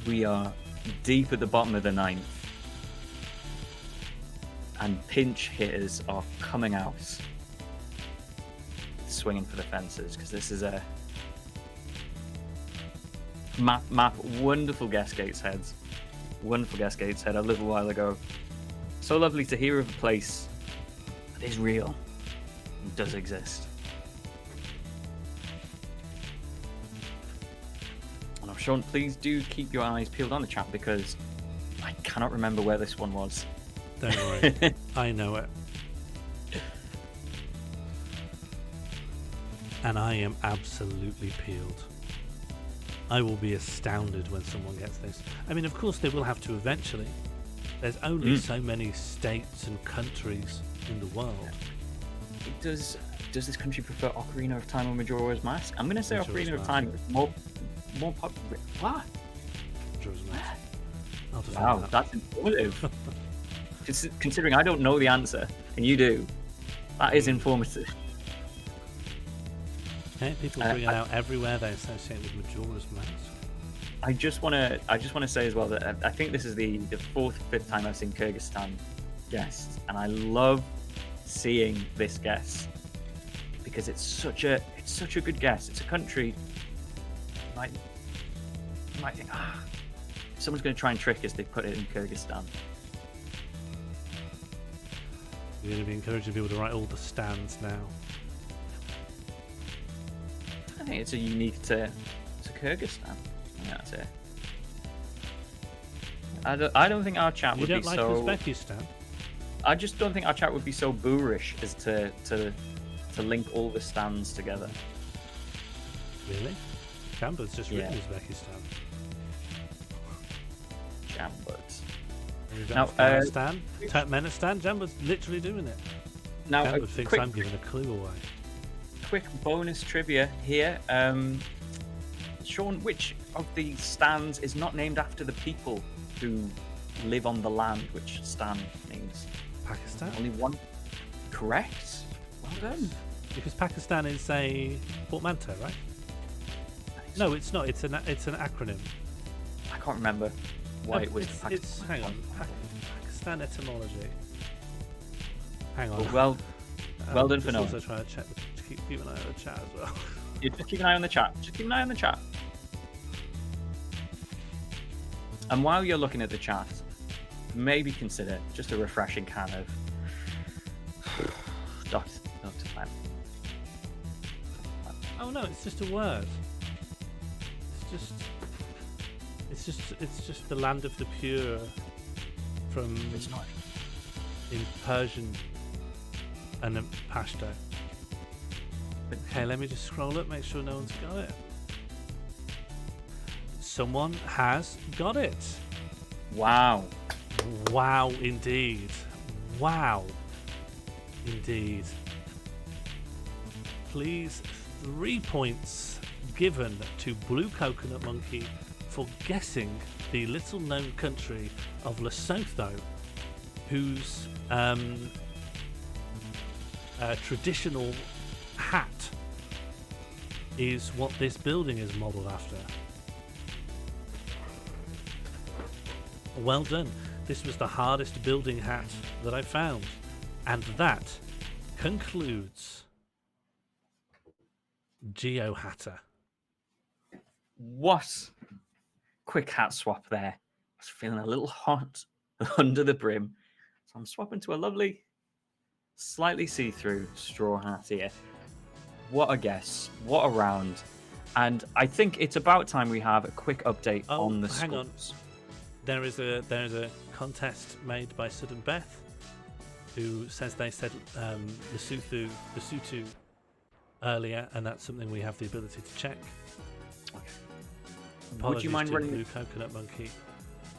We are deep at the bottom of the ninth. And pinch hitters are coming out. Swinging for the fences, because this is a map. Wonderful guess, Gateshead. Wonderful guess, Gateshead. A little while ago. So lovely to hear of a place that is real and does exist. And I'm Sean, please do keep your eyes peeled on the chat because I cannot remember where this one was. Don't worry, I know it. And I am absolutely peeled. I will be astounded when someone gets this. I mean, of course, they will have to eventually. There's only so many states and countries in the world. Does this country prefer Ocarina of Time or Majora's Mask? I'm going to say Majora's Ocarina of Mask. Time is more popular. What? Majora's Mask. I'll defend Wow, that. that's informative. Considering I don't know the answer and you do, that is informative. Okay, people bring it out everywhere they associate with Majora's Mask. I just want to say as well that I think this is the fourth or fifth time I've seen Kyrgyzstan guessed, and I love seeing this guess because it's such a good guess. It's a country you might think someone's going to try and trick us. They put it in Kyrgyzstan. We're going to be encouraging people to write all the stands now. I think it's a unique to Kyrgyzstan. I think that's it. I don't think our chat You would don't be like so. Uzbekistan? I just don't think our chat would be so boorish as to link all the stands together. Really? Jambud's just written Yeah. Uzbekistan. Jambud. Now, Now, Afghanistan, Turkmenistan, Jambud's literally doing it. Now, Jambud a thinks quick, I'm giving a clue away. quick bonus trivia here. Sean, which of the stands is not named after the people who live on the land, which stan means? Pakistan? Only one. Correct. Well done. Because Pakistan is a portmanteau, right? No, it's not. It's an acronym. I can't remember why No, it was. it's hang on. Pakistan etymology. Hang on. Well done for just knowing. also trying to check. Keep an eye on the chat as well. Yeah, just keep an eye on the chat. Just keep an eye on the chat. And while you're looking at the chat, maybe consider just a refreshing can of Dr. Plem. Oh no, it's just a word. It's just the land of the pure from It's not. in Persian And then Pashto. Okay, let me just scroll up, make sure no one's got it. Someone has got it. Wow. Wow, indeed. Wow, indeed. Please, 3 points given to Blue Coconut Monkey for guessing the little-known country of Lesotho, whose traditional hat is what this building is modelled after. Well done. This was the hardest building hat that I found. And that concludes Geo Hatter. What? Quick hat swap there. I was feeling a little hot under the brim. So I'm swapping to a lovely, slightly see-through straw hat here. What a guess. What a round. And I think it's about time we have a quick update on the hang on. scores. There is a contest made by Sudden Beth, who says they said Lesotho earlier, and that's something we have the ability to check. Apologies Would you mind to running Blue Coconut Monkey?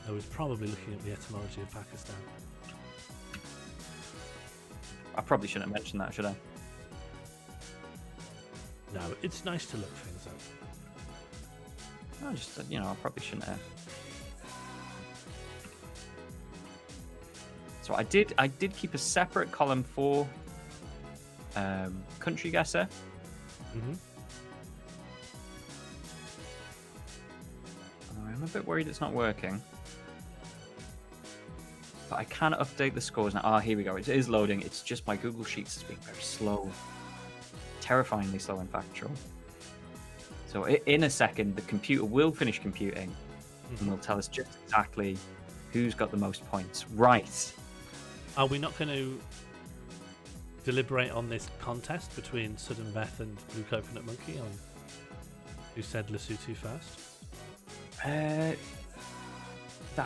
I was probably looking at the etymology of Pakistan. I probably shouldn't have mentioned that, should I? No, it's nice to look things up. I just, I probably shouldn't have. So I did keep a separate column for country guesser. Mm-hmm. I'm a bit worried it's not working. But I can update the scores now. Ah, here we go. It is loading. It's just my Google Sheets is being very slow. Terrifyingly slow, in fact, Troll. So in a second, the computer will finish computing and will tell us just exactly who's got the most points. Right. Are we not going to deliberate on this contest between Sudden Beth and Blue Coconut Monkey on who said Lesotho first? That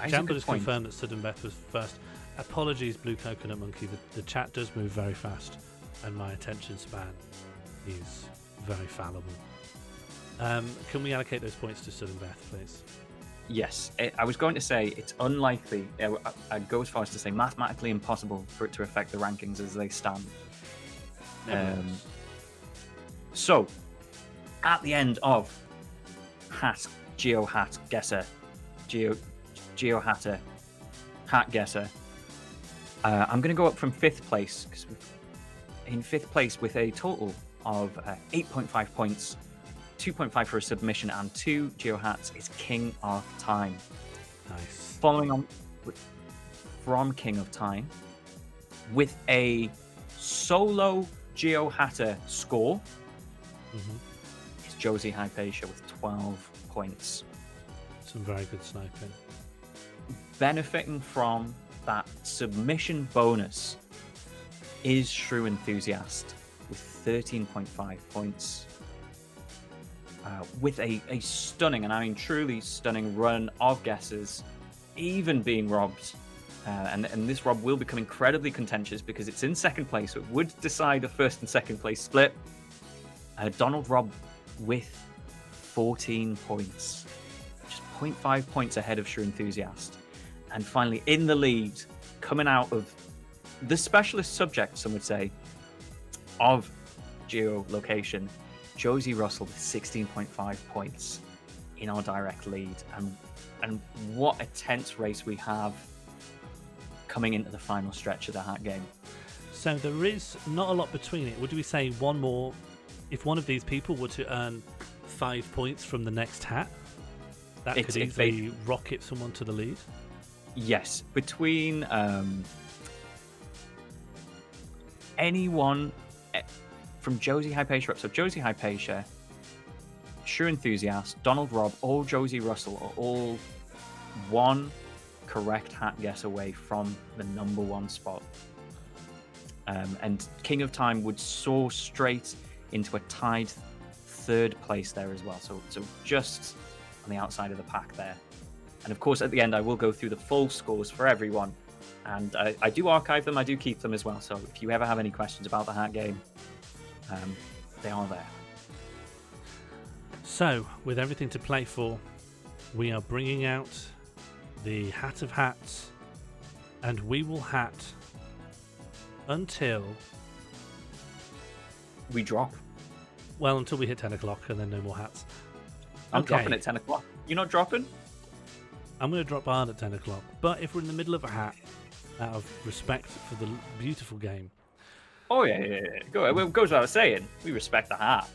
is a Jamba good has point. confirmed that Sudden Beth was first. Apologies, Blue Coconut Monkey. The chat does move very fast, and my attention span is very fallible. Can we allocate those points to Sudden Beth, please? Yes, I was going to say it's unlikely. I'd go as far as to say mathematically impossible for it to affect the rankings as they stand. So, at the end of Geo Hatter, Hat Guesser, I'm going to go up from 5th place, because in 5th place with a total of 8.5 points, 2.5 for a submission, and 2 Geo Hats is King of Time. Nice. Following on from King of Time with a solo Geo Hatter score is Josie Hypatia with 12 points. Some very good sniping. Benefiting from that submission bonus is Shrew Enthusiast with 13.5 points. With a stunning, and I mean truly stunning run of guesses, even being robbed. And this rob will become incredibly contentious because it's in 2nd place, so it would decide a 1st and 2nd place split. Donald Robb with 14 points. Just 0.5 points ahead of Shrew Enthusiast. And finally, in the lead, coming out of the specialist subject, some would say, of geolocation, Josie Russell with 16.5 points in our direct lead. And what a tense race we have coming into the final stretch of the hat game. So there is not a lot between it. Would we say one more? If one of these people were to earn 5 points from the next hat, that could easily rocket someone to the lead? Yes. Between anyone from Josie Hypatia up. So Josie Hypatia, Shrew Enthusiast, Donald Robb, or Josie Russell are all one correct hat guess away from the number 1 spot. And King of Time would soar straight into a tied 3rd place there as well. So just on the outside of the pack there. And of course, at the end, I will go through the full scores for everyone And I do archive them. I do keep them as well. So if you ever have any questions about the hat game, they are there. So, with everything to play for, we are bringing out the Hat of Hats, and we will hat until... We drop. Well, until we hit 10 o'clock, and then no more hats. I'm Okay. dropping at 10 o'clock. You're not dropping? I'm going to drop hard at 10 o'clock, but if we're in the middle of a hat, out of respect for the beautiful game, Oh, yeah. It goes without saying. We respect the hat.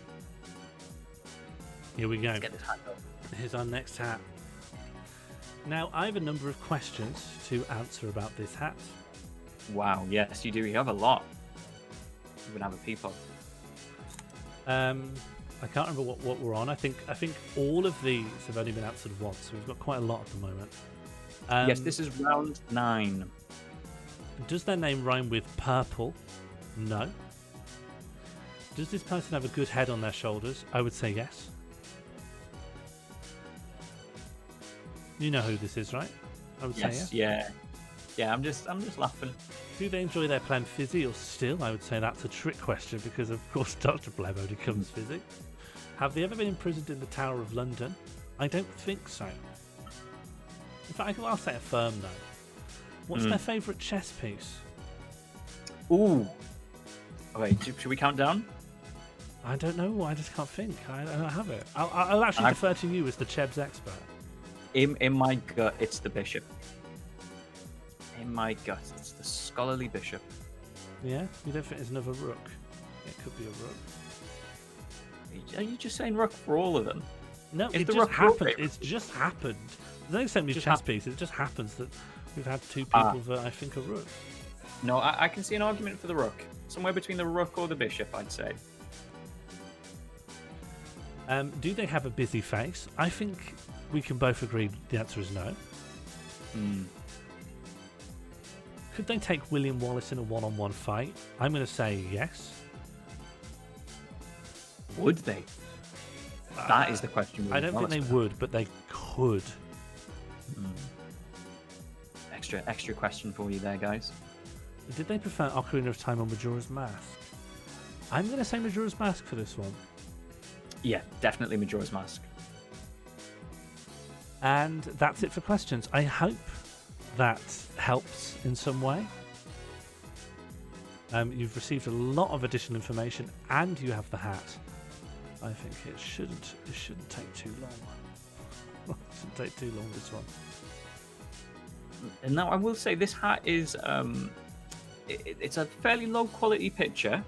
here we go. Let's get this hat going. Here's our next hat. Now, I have a number of questions to answer about this hat. Wow, yes, you do. You have a lot. You would have a peephole. I can't remember what we're on. I think all of these have only been answered once, so we've got quite a lot at the moment. Yes, this is round 9. Does their name rhyme with purple? No. Does this person have a good head on their shoulders? I would say yes. You know who this is, right? I would say yes. Yeah. I'm just laughing. Do they enjoy their Plem fizzy or still? I would say that's a trick question because, of course, Dr. Plem only comes fizzy. Have they ever been imprisoned in the Tower of London? I don't think so. In fact, I'll say a firm no. What's their favourite chess piece? Ooh. Okay, should we count down? I don't know. I just can't think. I don't have it. I'll actually defer to you as the Cheb's expert. In my gut, it's the bishop. In my gut, it's the scholarly bishop. Yeah? You don't think there's another rook? It could be a rook. Are you just saying rook for all of them? No, Is it the just rook happened. rook? It's just happened. There's no so many Just chess pieces. It just happens that we've had two people that I think are rooks. No, I can see an argument for the rook. Somewhere between the rook or the bishop, I'd say. Do they have a busy face? I think we can both agree the answer is no. Could they take William Wallace in a one-on-one fight? I'm going to say yes. Would they? That is the question. I don't think they would, but they could. Extra question for you there, guys. Did they prefer Ocarina of Time or Majora's Mask? I'm going to say Majora's Mask for this one. Yeah, definitely Majora's Mask. And that's it for questions. I hope that helps in some way. You've received a lot of additional information, and you have the hat. I think it shouldn't take too long. It shouldn't take too long, this one. And now I will say this hat is it's a fairly low quality picture,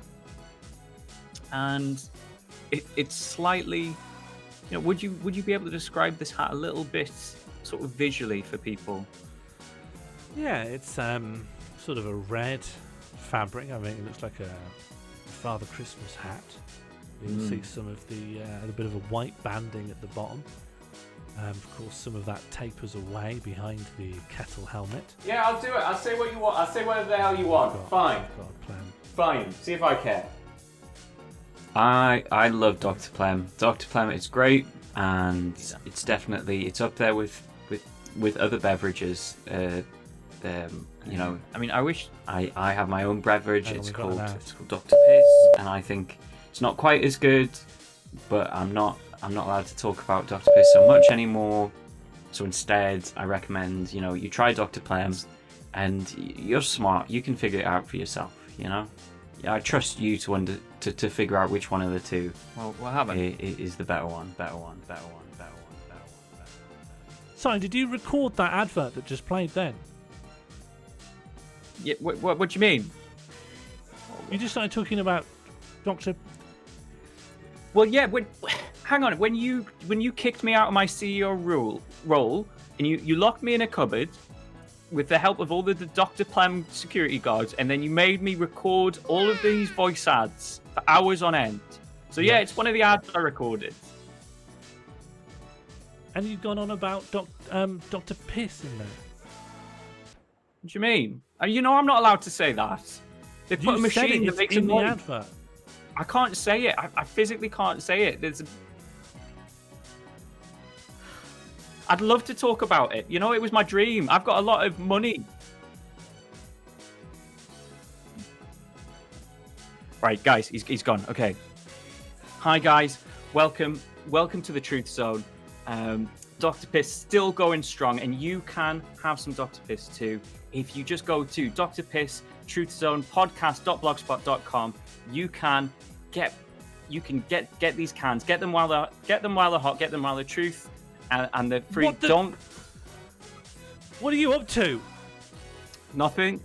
and it's slightly. You know, would you be able to describe this hat a little bit, sort of visually for people? Yeah, it's sort of a red fabric. I mean, it looks like a Father Christmas hat. You can see some of the a bit of a white banding at the bottom. Of course, some of that tapers away behind the kettle helmet. Yeah, I'll do it. I'll say what you want. I'll say whatever the hell you want. Fine. God, Plem. Fine. See if I care. I love Dr. Plem. Dr. Plem is great, and it's definitely up there with other beverages. You know, I mean, I wish I have my own beverage. Hang on, It's we've got called an ad. Dr. Piss, and I think it's not quite as good, but I'm not allowed to talk about Dr. Piss so much anymore. So instead, I recommend you try Dr. Plem, and you're smart. You can figure it out for yourself. You know, I trust you to figure out which one of the two. Well, what happened? Is the better one. Sorry, did you record that advert that just played then? Yeah, what do you mean? You just started talking about Dr. Well, yeah. Hang on. When you kicked me out of my CEO role, and you locked me in a cupboard with the help of all the Dr. Plem security guards, and then you made me record all of these voice ads for hours on end. So yeah, Yes. it's one of the ads I recorded. And you've gone on about Dr. Piss in there. What do you mean? You know I'm not allowed to say that. They put a You said machine it, that it's makes a in the noise. advert. I can't say it. I physically can't say it. I'd love to talk about it. You know, it was my dream. I've got a lot of money. Right, guys, he's gone. Okay. Hi, guys. Welcome to the Truth Zone. Dr. Piss still going strong, and you can have some Dr. Piss too. If you just go to Dr. Piss Truth Zone podcast.blogspot.com, you can get these cans. Get them while they're hot. Get them while they're truth, and they're free. What are you up to? Nothing.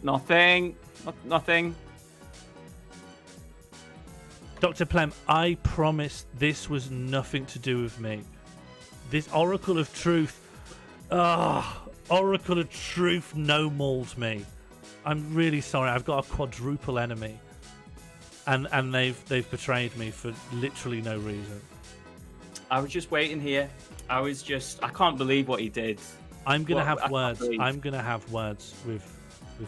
Dr. Plem, I promise this was nothing to do with me. This Oracle of Truth, Oracle of Truth no-mauled me. I'm really sorry. I've got a quadruple enemy, and they've betrayed me for literally no reason. I was just waiting here. I can't believe what he did. I'm gonna have words. I'm gonna have words with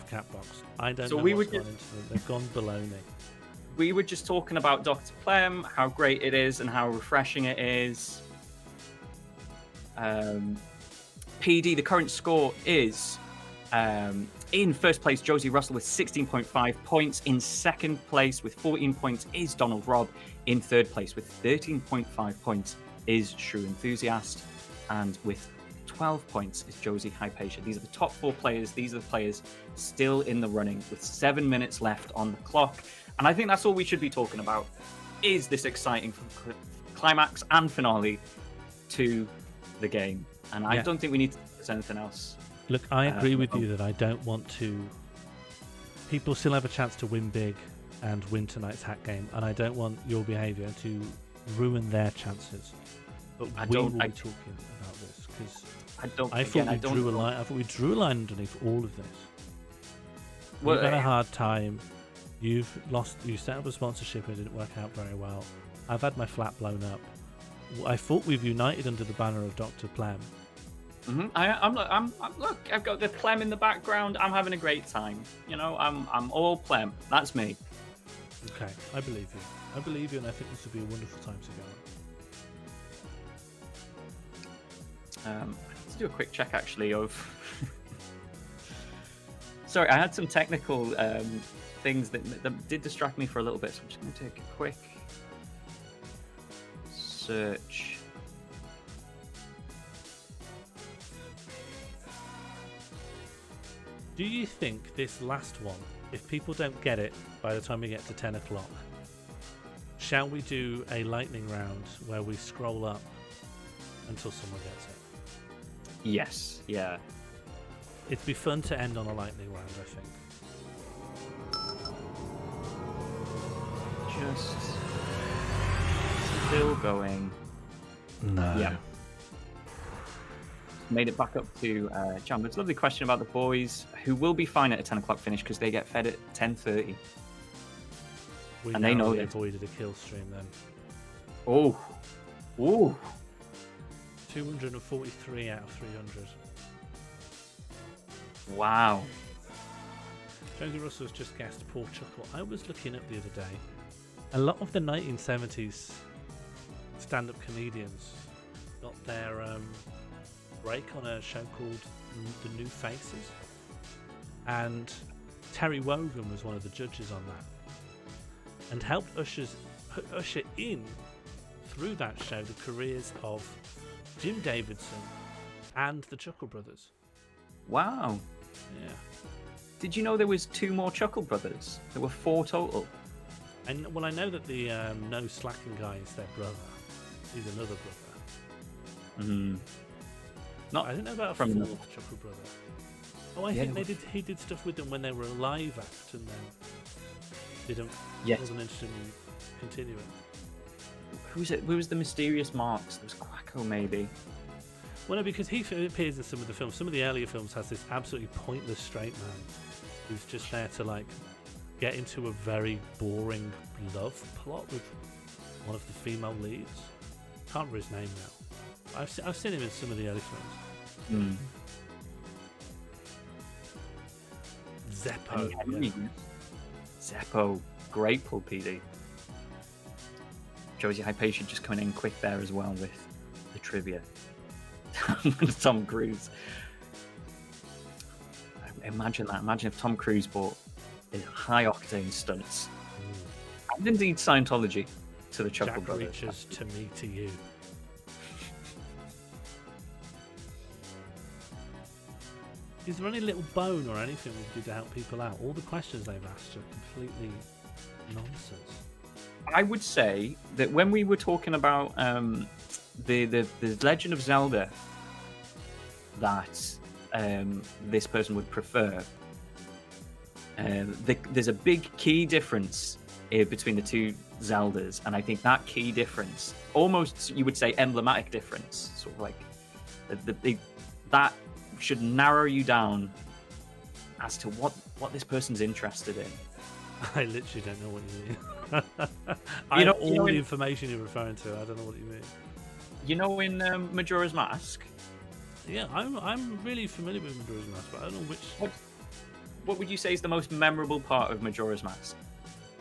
Catbox. I don't know what's gone into them. They've gone below me. We were just talking about Dr. Plem, how great it is and how refreshing it is. PD, the current score is in first place, Josie Russell with 16.5 points. In second place with 14 points is Donald Robb. In third place with 13.5 points is Shrew Enthusiast. And with 12 points is Josie Hypatia. These are the top 4 players. These are the players still in the running with 7 minutes left on the clock. And I think that's all we should be talking about, is this exciting climax and finale to the game. And I don't think we need to discuss anything else. Look, I agree with you that I don't want to... People still have a chance to win big and win tonight's hack game, and I don't want your behaviour to ruin their chances. But we will be talking about this, because I thought we drew a line underneath all of this. Well, we've had a hard time. You set up a sponsorship and it didn't work out very well. I've had my flat blown up. I thought we've united under the banner of Dr. Plem. Mm-hmm. Look, I've got the Plem in the background. I'm having a great time. You know, I'm all Plem. That's me. Okay, I believe you, and I think this would be a wonderful time to go. Let's do a quick check actually of. Sorry, I had some technical things that did distract me for a little bit, so I'm just going to take a quick search. Do you think this last one, if people don't get it by the time we get to 10 o'clock, shall we do a lightning round where we scroll up until someone gets it? Yes, yeah. It'd be fun to end on a lightning round, I think. Just still going. No. Yeah. Made it back up to John. There's a lovely question about the boys who will be fine at a 10 o'clock finish because they get fed at 10:30. And they know they avoided a kill stream then. Oh. 243 out of 300. Wow. Josie Russell's just guessed Poor Chuckle. I was looking up the other day. A lot of the 1970s stand-up comedians got their break on a show called The New Faces, and Terry Wogan was one of the judges on that, and helped usher in through that show the careers of Jim Davidson and the Chuckle Brothers. Wow. Yeah. Did you know there was 2 more Chuckle Brothers? There were 4 total. And well, I know that the No Slacking guy is their brother. He's another brother. Mm-hmm. I didn't know about a 4th Chuckle Brother. Oh, I think he did stuff with them when they were a live act, and then wasn't interested in continuing. Who's it? Who was the mysterious Marks? There was Quacko, maybe. Well, no, because he appears in some of the films. Some of the earlier films has this absolutely pointless straight man who's just there to get into a very boring love plot with one of the female leads. Can't remember his name now. I've seen him in some of the early films. Mm. Zeppo. Yeah. Zeppo. Grateful PD. Josie Hypatia just coming in quick there as well with the trivia. Tom Cruise. Imagine that. Imagine if Tom Cruise bought his high octane stunts. and indeed Scientology to the Chuckle Jack Brothers. reaches to me to you. Is there any little bone or anything we can do to help people out? All the questions they've asked are completely nonsense. I would say that when we were talking about the Legend of Zelda that this person would prefer, there's a big key difference between the two Zeldas, and I think that key difference, almost you would say emblematic difference, sort of like that should narrow you down as to what this person's interested in. I literally don't know what you mean. I know all the information you're referring to. I don't know what you mean. You know, in Majora's Mask. Yeah, I'm really familiar with Majora's Mask, but I don't know which. What would you say is the most memorable part of Majora's Mask?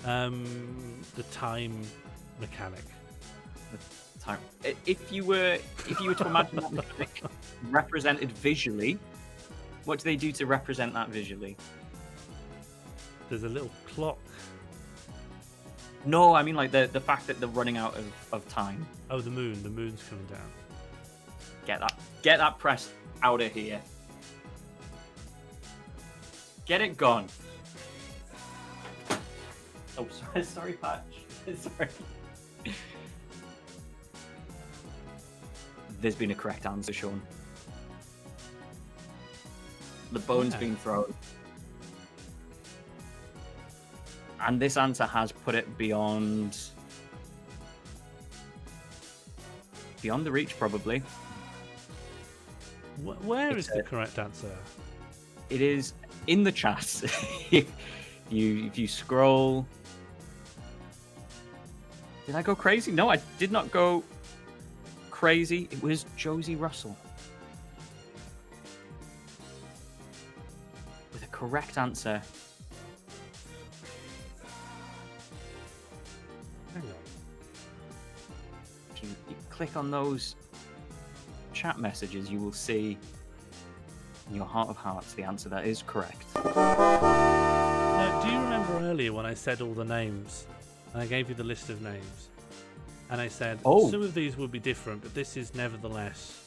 The time mechanic. Time. If you were to imagine that mechanic represented visually, what do they do to represent that visually? There's a little clock. No, I mean like the fact that they're running out of time. Oh, the moon. The moon's coming down. Get that press out of here. Get it gone. Oh, sorry, Patch. Sorry. There's been a correct answer, Sean. The bone's been thrown. And this answer has put it beyond the reach, probably. Where is the correct answer? It is in the chat. if you scroll. Did I go crazy? No, I did not go crazy. It was Josie Russell with a correct answer. Hang on. If you click on those chat messages, you will see in your heart of hearts the answer that is correct. Now, do you remember earlier when I said all the names? And I gave you the list of names. And I said, some of these will be different, but this is nevertheless,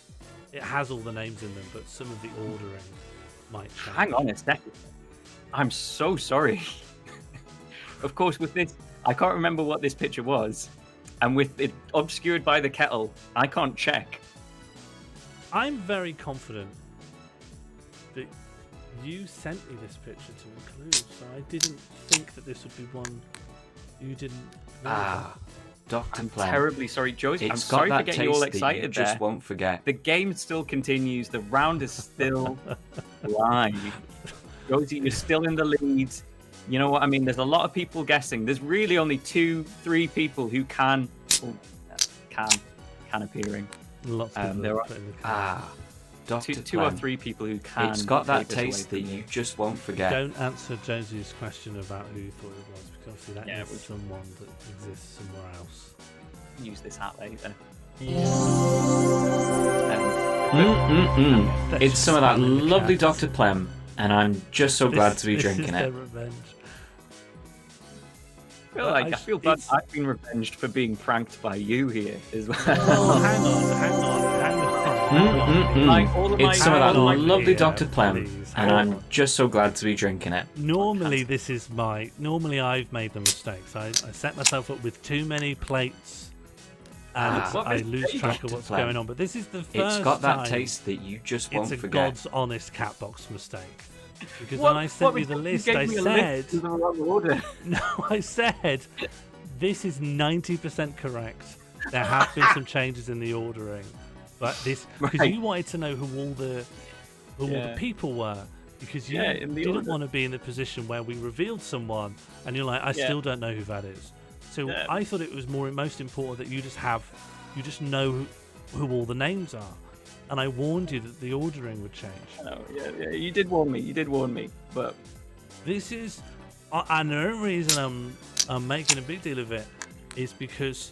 it has all the names in them, but some of the ordering might change. Hang on a second. I'm so sorry. Of course, with this, I can't remember what this picture was. And with it obscured by the kettle, I can't check. I'm very confident that you sent me this picture to include, so I didn't think that this would be one you didn't know. Dr. I'm Plem. terribly sorry, Josie. I'm It's sorry got for that getting you all taste that excited you just there. won't forget. The game still continues. The round is still live. Josie, you're still in the lead. You know what I mean? There's a lot of people guessing. There's really only 2-3 people who can appearing. Lots of people there are- put in the comment. Dr. Two Plem. or three people who can. It's got that take this away taste from that you just won't forget. Don't answer Josie's question about who you thought it was, because obviously that Yeah, is it was- someone that exists somewhere else. Use this hat later. It's some of that Smelling the lovely cats. Dr. Plem, and I'm just so glad to be This drinking is it. their revenge. I feel bad. it's- I've been revenged for being pranked by you here as well. Oh, hang on. It's some of that Hang on lovely here, Dr. Plem, please. and Hang I'm on. just so glad to be drinking it. Normally I've made the mistakes. I set myself up with too many plates, and What I mistake? lose track of Dr. what's Plem. going on. But this is the first It's got that time taste that you just it's won't a forget. God's honest cat box mistake. Because when I sent you the list, I said, in the wrong order. no, I said, this is 90% correct. There have been some changes in the ordering, but this because Right. you wanted to know who all the people were, because you in the didn't order. want to be in the position where we revealed someone, and you're like, I still don't know who that is. So Yeah. I thought it was most important that you just know who all the names are, and I warned you that the ordering would change. No, yeah, you did warn me, but This is, and the only reason I'm making a big deal of it is because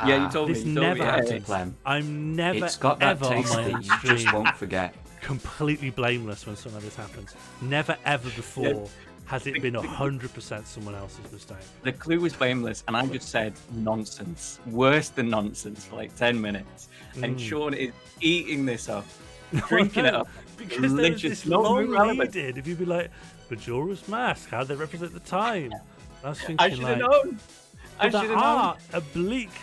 yeah, you told this me. You told never me. happens. Dr. Plem. I'm never It's got that ever on taste my that own you just stream won't forget. completely blameless when something like this happens. Never ever before Has it been 100% someone else's mistake? The clue was blameless, and I just said nonsense. Worse than nonsense for like 10 minutes. And Sean is eating this up, drinking it up. Because there was this long lead in. If you'd be like, Majora's Mask, how do they represent the time? I was thinking, I should have known. I should have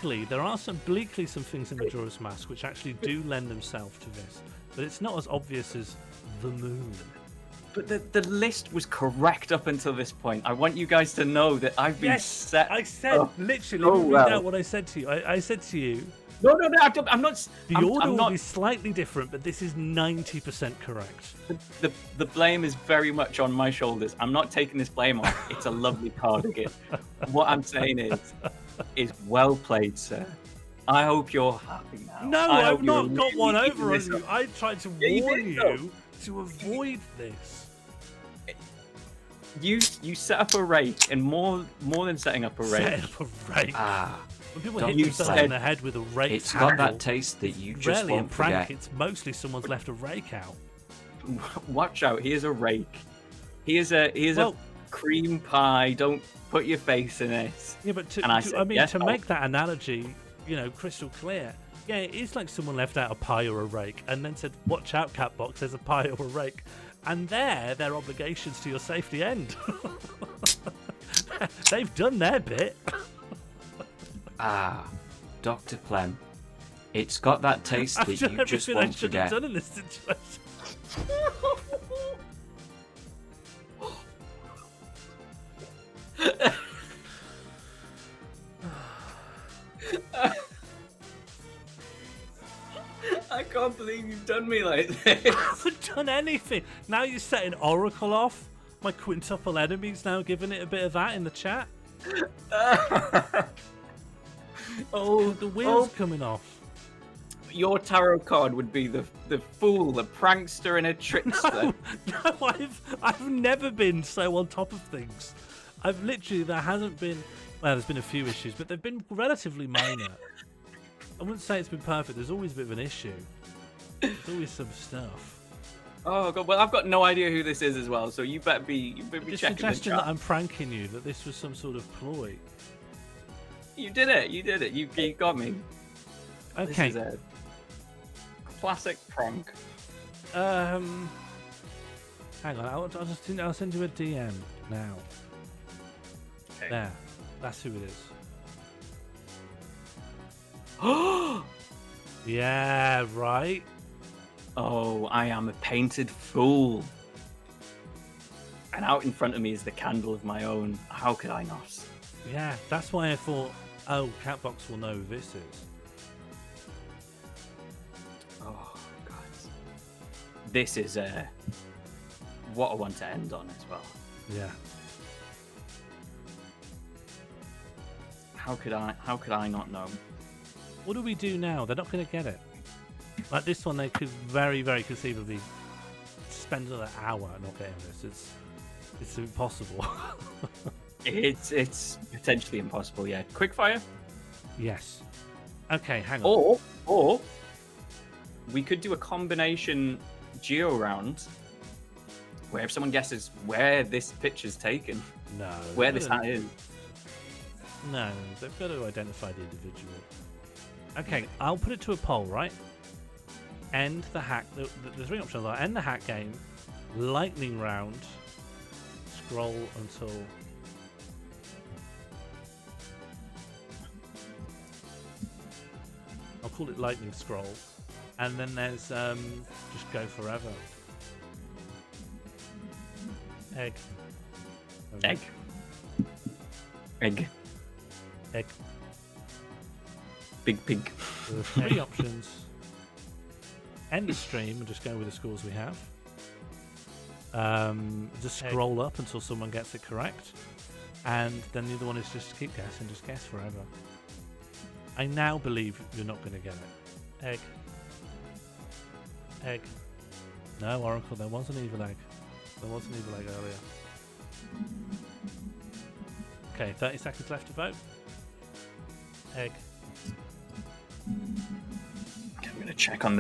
known. There are some things in Majora's Mask which actually do lend themselves to this. But it's not as obvious as the moon. But the list was correct up until this point. I want you guys to know that I've been set. I said, literally, so let me read out what I said to you. I said to you, No, I'm not. the order will be slightly different, but this is 90% correct. The blame is very much on my shoulders. I'm not taking this blame off. It's a lovely cardigan. What I'm saying is well played, sir. I hope you're happy now. No, I've not got one over on you. I tried to warn did, you to avoid this. You set up a rake, and more than setting up a rake. Set up a rake. When people hit You themselves said in the head with a rake It's handle, got that taste that you just rarely in won't prank, forget. it's mostly someone's left a rake out. Watch out! He is a rake. He is a cream pie. Don't put your face in it. Yeah, but And I said, yes, to I'll- make that analogy, crystal clear. Yeah, it is like someone left out a pie or a rake and then said, "Watch out, Catbox, there's a pie or a rake," and their obligations to your safety end. They've done their bit. Dr. Plem. It's got that taste I've that done you just everything I won't should have forget. done in this situation. I can't believe you've done me like this. I haven't done anything. Now you're setting Oracle off. My quintuple enemy's now giving it a bit of that in the chat. The wheel's coming off. Your tarot card would be the fool, the prankster, and a trickster. No, I've never been so on top of things. I've literally, there hasn't been, well, there's been a few issues, but they've been relatively minor. I wouldn't say it's been perfect. There's always a bit of an issue. There's always some stuff. Oh god, well I've got no idea who this is as well, so you better be The checking the suggestion that chat. I'm pranking you, that this was some sort of ploy. You did it, you got me. Okay. This is a classic prank. Hang on, I'll send you a DM now. Okay. There, that's who it is. Yeah, right. Oh, I am a painted fool. And out in front of me is the candle of my own. How could I not? Yeah, that's why I thought, oh, Catbox will know who this is. Oh god. This is what I want to end on as well. Yeah. How could I not know? What do we do now? They're not going to get it. Like this one, they could very, very conceivably spend another hour not getting this. It's impossible. It's potentially impossible, yeah. Quickfire? Yes. Okay, hang on. Or we could do a combination geo round where if someone guesses where this picture's taken, No. where this hat is. No, they've got to identify the individual. Okay, I'll put it to a poll, right? End the hack. The three options are end the hack game, lightning round, scroll until. I'll call it lightning scroll, and then there's just go forever. Egg. Egg. Egg. Egg. Big pig. There are three options. End the stream and just go with the scores we have. Just scroll up until someone gets it correct. And then the other one is just keep guessing, just guess forever. I now believe you're not going to get it. Egg. Egg. No, Oracle, there was an evil egg. There was an evil egg earlier. Okay, 30 seconds left to vote. Egg. I'm going to check on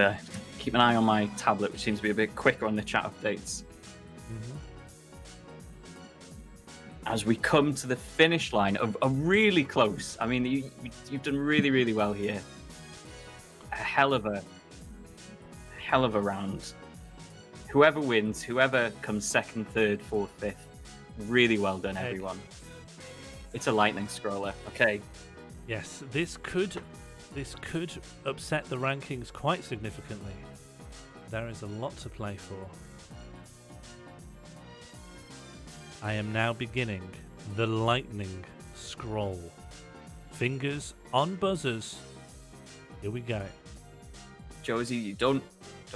keep an eye on my tablet, which seems to be a bit quicker on the chat updates. as we come to the finish line of a really close. I mean, you've done really, really well here. A hell of a round. Whoever wins, whoever comes second, third, fourth, fifth, really well done, everyone. It's a lightning scroller. Okay. Yes, this could upset the rankings quite significantly. There is a lot to play for. I am now beginning the lightning scroll. Fingers on buzzers. Here we go. Josie, you don't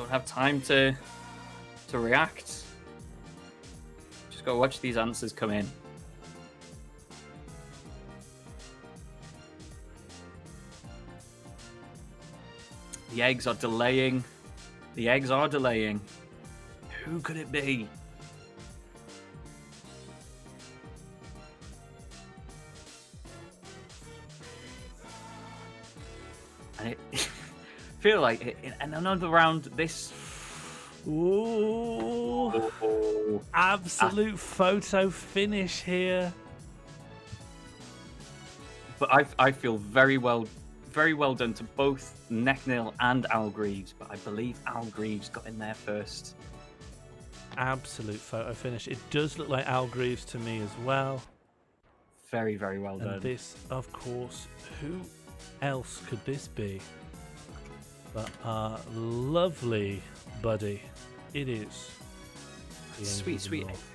have time to react. Just go watch these answers come in. The eggs are delaying. The eggs are delaying. Who could it be? And it feel like in another round this. Ooh! Absolute photo finish here. But I feel very well done to both Necknil and Al Greaves, but I believe Al Greaves got in there first. Absolute photo finish. It does look like Al Greaves to me as well. Very, very well done. And this, of course, who else could this be but our lovely buddy? It is the Angel of the Sweet. North.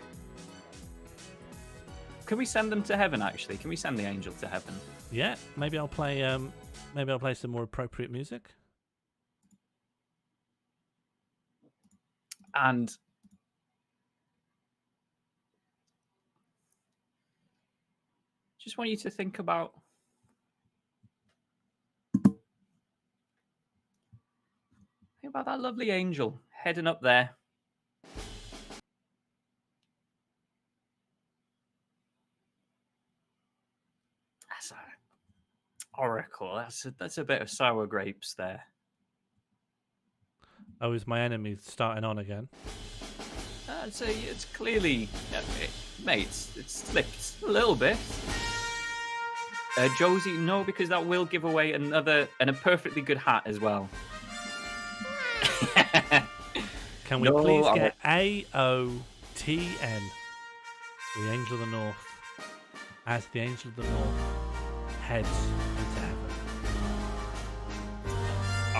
Can we send them to heaven, actually? Can we send the angel to heaven? Yeah, maybe I'll play some more appropriate music. And just want you to think about that lovely angel heading up there. That's a oracle. That's a bit of sour grapes there. Oh, is my enemy starting on again? It's clearly, mate. It's slipped a little bit. Josie, no, because that will give away a perfectly good hat as well. Can we please get AOTN, the Angel of the North, as the Angel of the North heads into heaven?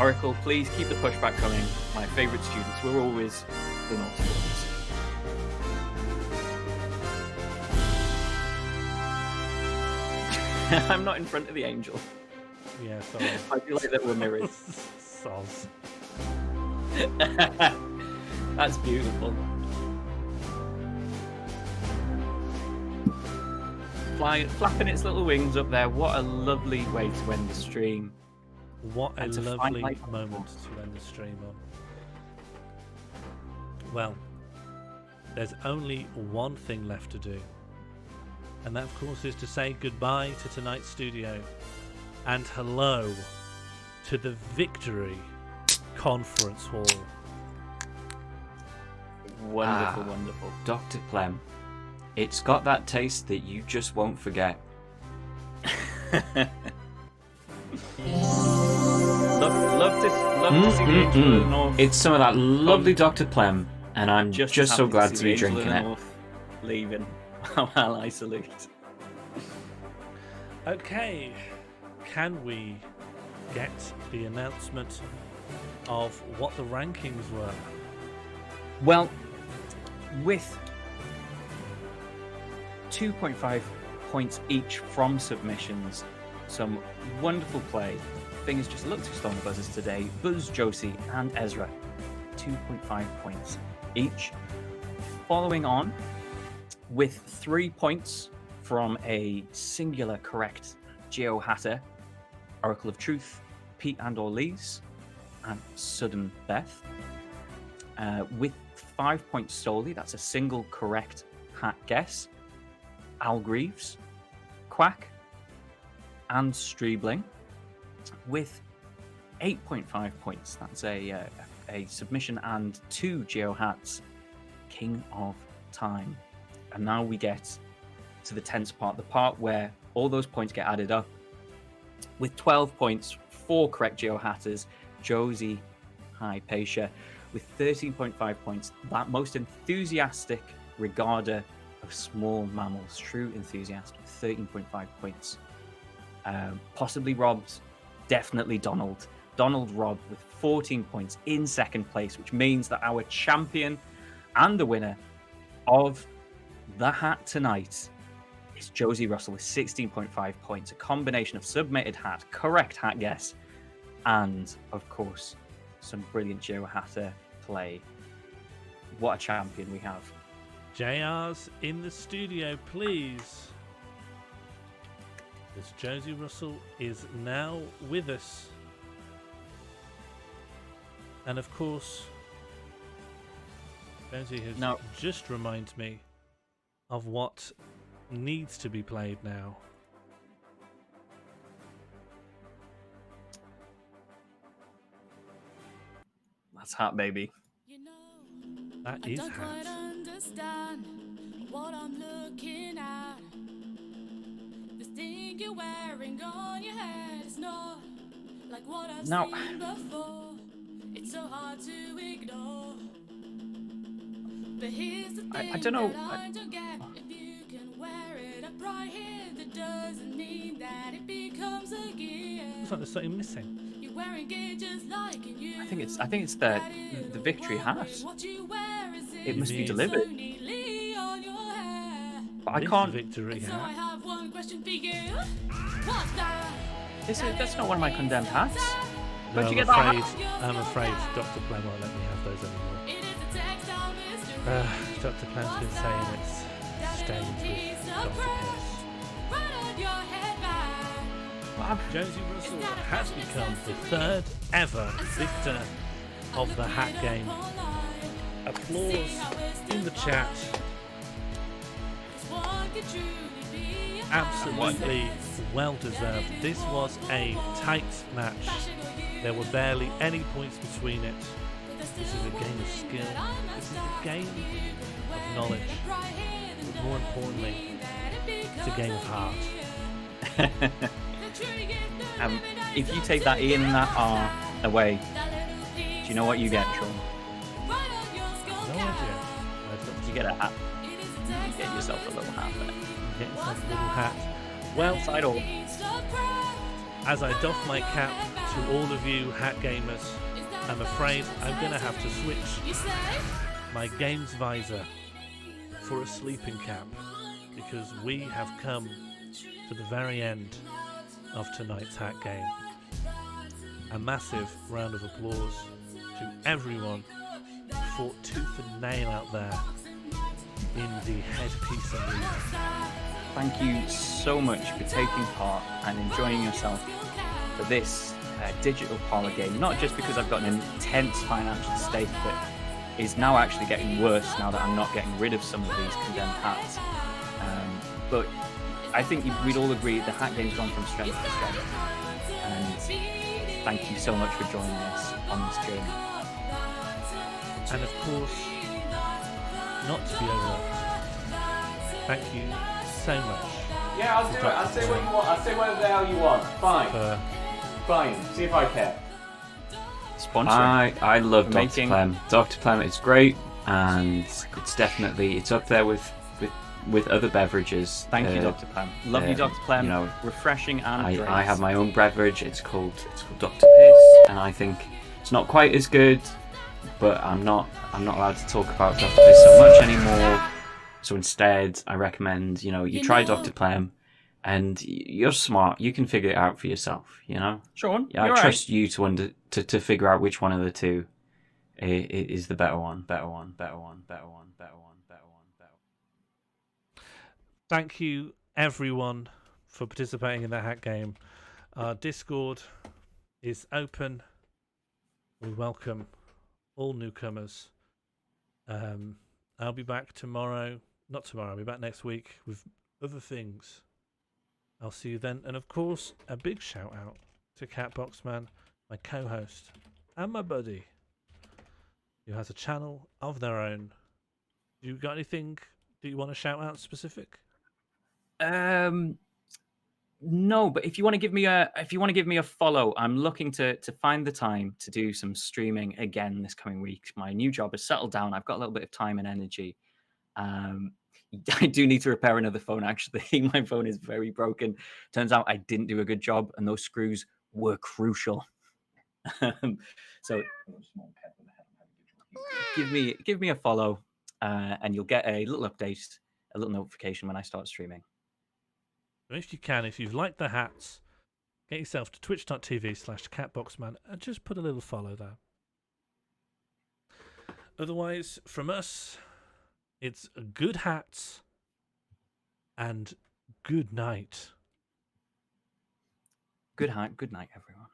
Oracle, please keep the pushback coming. My favourite students, we're always the naughty ones. I'm not in front of the angel. Yeah, sorry. I feel like that we're mirrored. Soz. That's beautiful. Flapping its little wings up there. What a lovely way to end the stream. What a And to find lovely light. moment to end the stream on. Well, there's only one thing left to do. And that, of course, is to say goodbye to tonight's studio. And hello to the Victory Conference Hall. Wonderful, wonderful. Dr. Plem, it's got that taste that you just won't forget. Love to see the Angel of the North. It's some of that lovely Dr. Plem, and I'm just so happy glad see to the be Angel of drinking the it. North leaving. While I salute. Okay, can we get the announcement of what the rankings were? Well, with 2.5 points each from submissions, some wonderful play. Fingers just looked just on the buzzers today. Buzz, Josie, and Ezra, 2.5 points each. Following on with 3 points from a singular correct Geo Hatter, Oracle of Truth, Pete and Orlees, and Sudden Beth. With 5 points solely, that's a single correct hat guess, Al Greaves, Quack, and Streebling. With 8.5 points, that's a submission and 2 Geo hats, King of Time. And now we get to the tense part, the part where all those points get added up. With 12 points, 4 correct Geohatters, Josie Hypatia with 13.5 points, that most enthusiastic regarder of small mammals, true enthusiast with 13.5 points. Possibly robbed, definitely Donald. Donald Robb with 14 points in second place, which means that our champion and the winner of the hat tonight is Josie Russell with 16.5 points. A combination of submitted hat, correct hat guess, and, of course, some brilliant Geohatter play. What a champion we have. JR's in the studio, please. As Josie Russell is now with us. And of course, Josie has just reminded me of what needs to be played now. That's hat, baby. That is hat. Understand what I'm looking at. This thing you're wearing on your head is not like what I've seen before. It's so hard to ignore. But here's the thing I don't know. that I don't get. If you can wear it up right here, that doesn't mean that it becomes a gear. Looks like there's something missing. You're wearing it just like you. I think it's the victory hat. It must be delivered. But I can't. Victory So I hat. have one question for you. What's that? That's not one of my condemned hats. No, Where'd you get I'm that? afraid Dr. Plem won't let me have those anymore. It is a textile mystery. Dr. Plem's been saying it's stained with Dr. Piss. Right on your head back. Josie Russell has become the third ever victor of the hat game. Applause in the chat. Absolutely well deserved. This was a tight match. There were barely any points between it. This is a game of skill. This is a game of knowledge. But more importantly, it's a game of heart. If you take that E and that R away, do you know what you get, Sean? No idea. I'd love to You get a hat. You get yourself a little hat there. get yourself a little hat. Well, Side all. as I doff my cap to all of you hat gamers, I'm afraid I'm going to have to switch my games visor for a sleeping cap because we have come to the very end of tonight's hat game. A massive round of applause to everyone who fought tooth and nail out there in the headpiece arena. Thank you so much for taking part and enjoying yourself for this digital parlour game. Not just because I've got an intense financial stake that is now actually getting worse now that I'm not getting rid of some of these condemned hats. But I think we'd all agree the hat game's gone from strength to strength. And thank you so much for joining us on this journey. And of course, not to be overlooked, thank you so much. Yeah, I'll do it. I'll say what you want. I'll say whatever the hell you want. Fine. for Fine. See if I care. Sponsoring. I love Dr. Making- Plem. Dr. Plem is great, and it's up there with other beverages. Thank you, Dr. Plem. Love you, Dr. Plem. You know, refreshing and I have grace. my own beverage. It's called Dr. Piss, and I think it's not quite as good, but I'm not allowed to talk about Dr. Piss so much anymore. So instead, I recommend you try Dr. Plem, and you're smart. You can figure it out for yourself. Sean, Yeah, I you're trust you to figure out which one of the two is the better one. Better one. Better one. Better one. Better one. Better one. Better one. thank you everyone for participating in the hat game. Our Discord is open. We welcome all newcomers. I'll be back tomorrow. Not tomorrow, I'll be back next week with other things. I'll see you then. And of course, a big shout out to Catboxman, my co-host, and my buddy, who has a channel of their own. You got anything that you want to shout out specific? No, but if you want to give me a follow, I'm looking to find the time to do some streaming again this coming week. My new job has settled down. I've got a little bit of time and energy. Um, I do need to repair another phone. Actually, my phone is very broken. Turns out I didn't do a good job, and those screws were crucial. So give me a follow, and you'll get a little update, a little notification when I start streaming. If you can, if you've liked the hats, get yourself to twitch.tv/catboxman and just put a little follow there. Otherwise, from us, it's good hats and good night. Good night, everyone.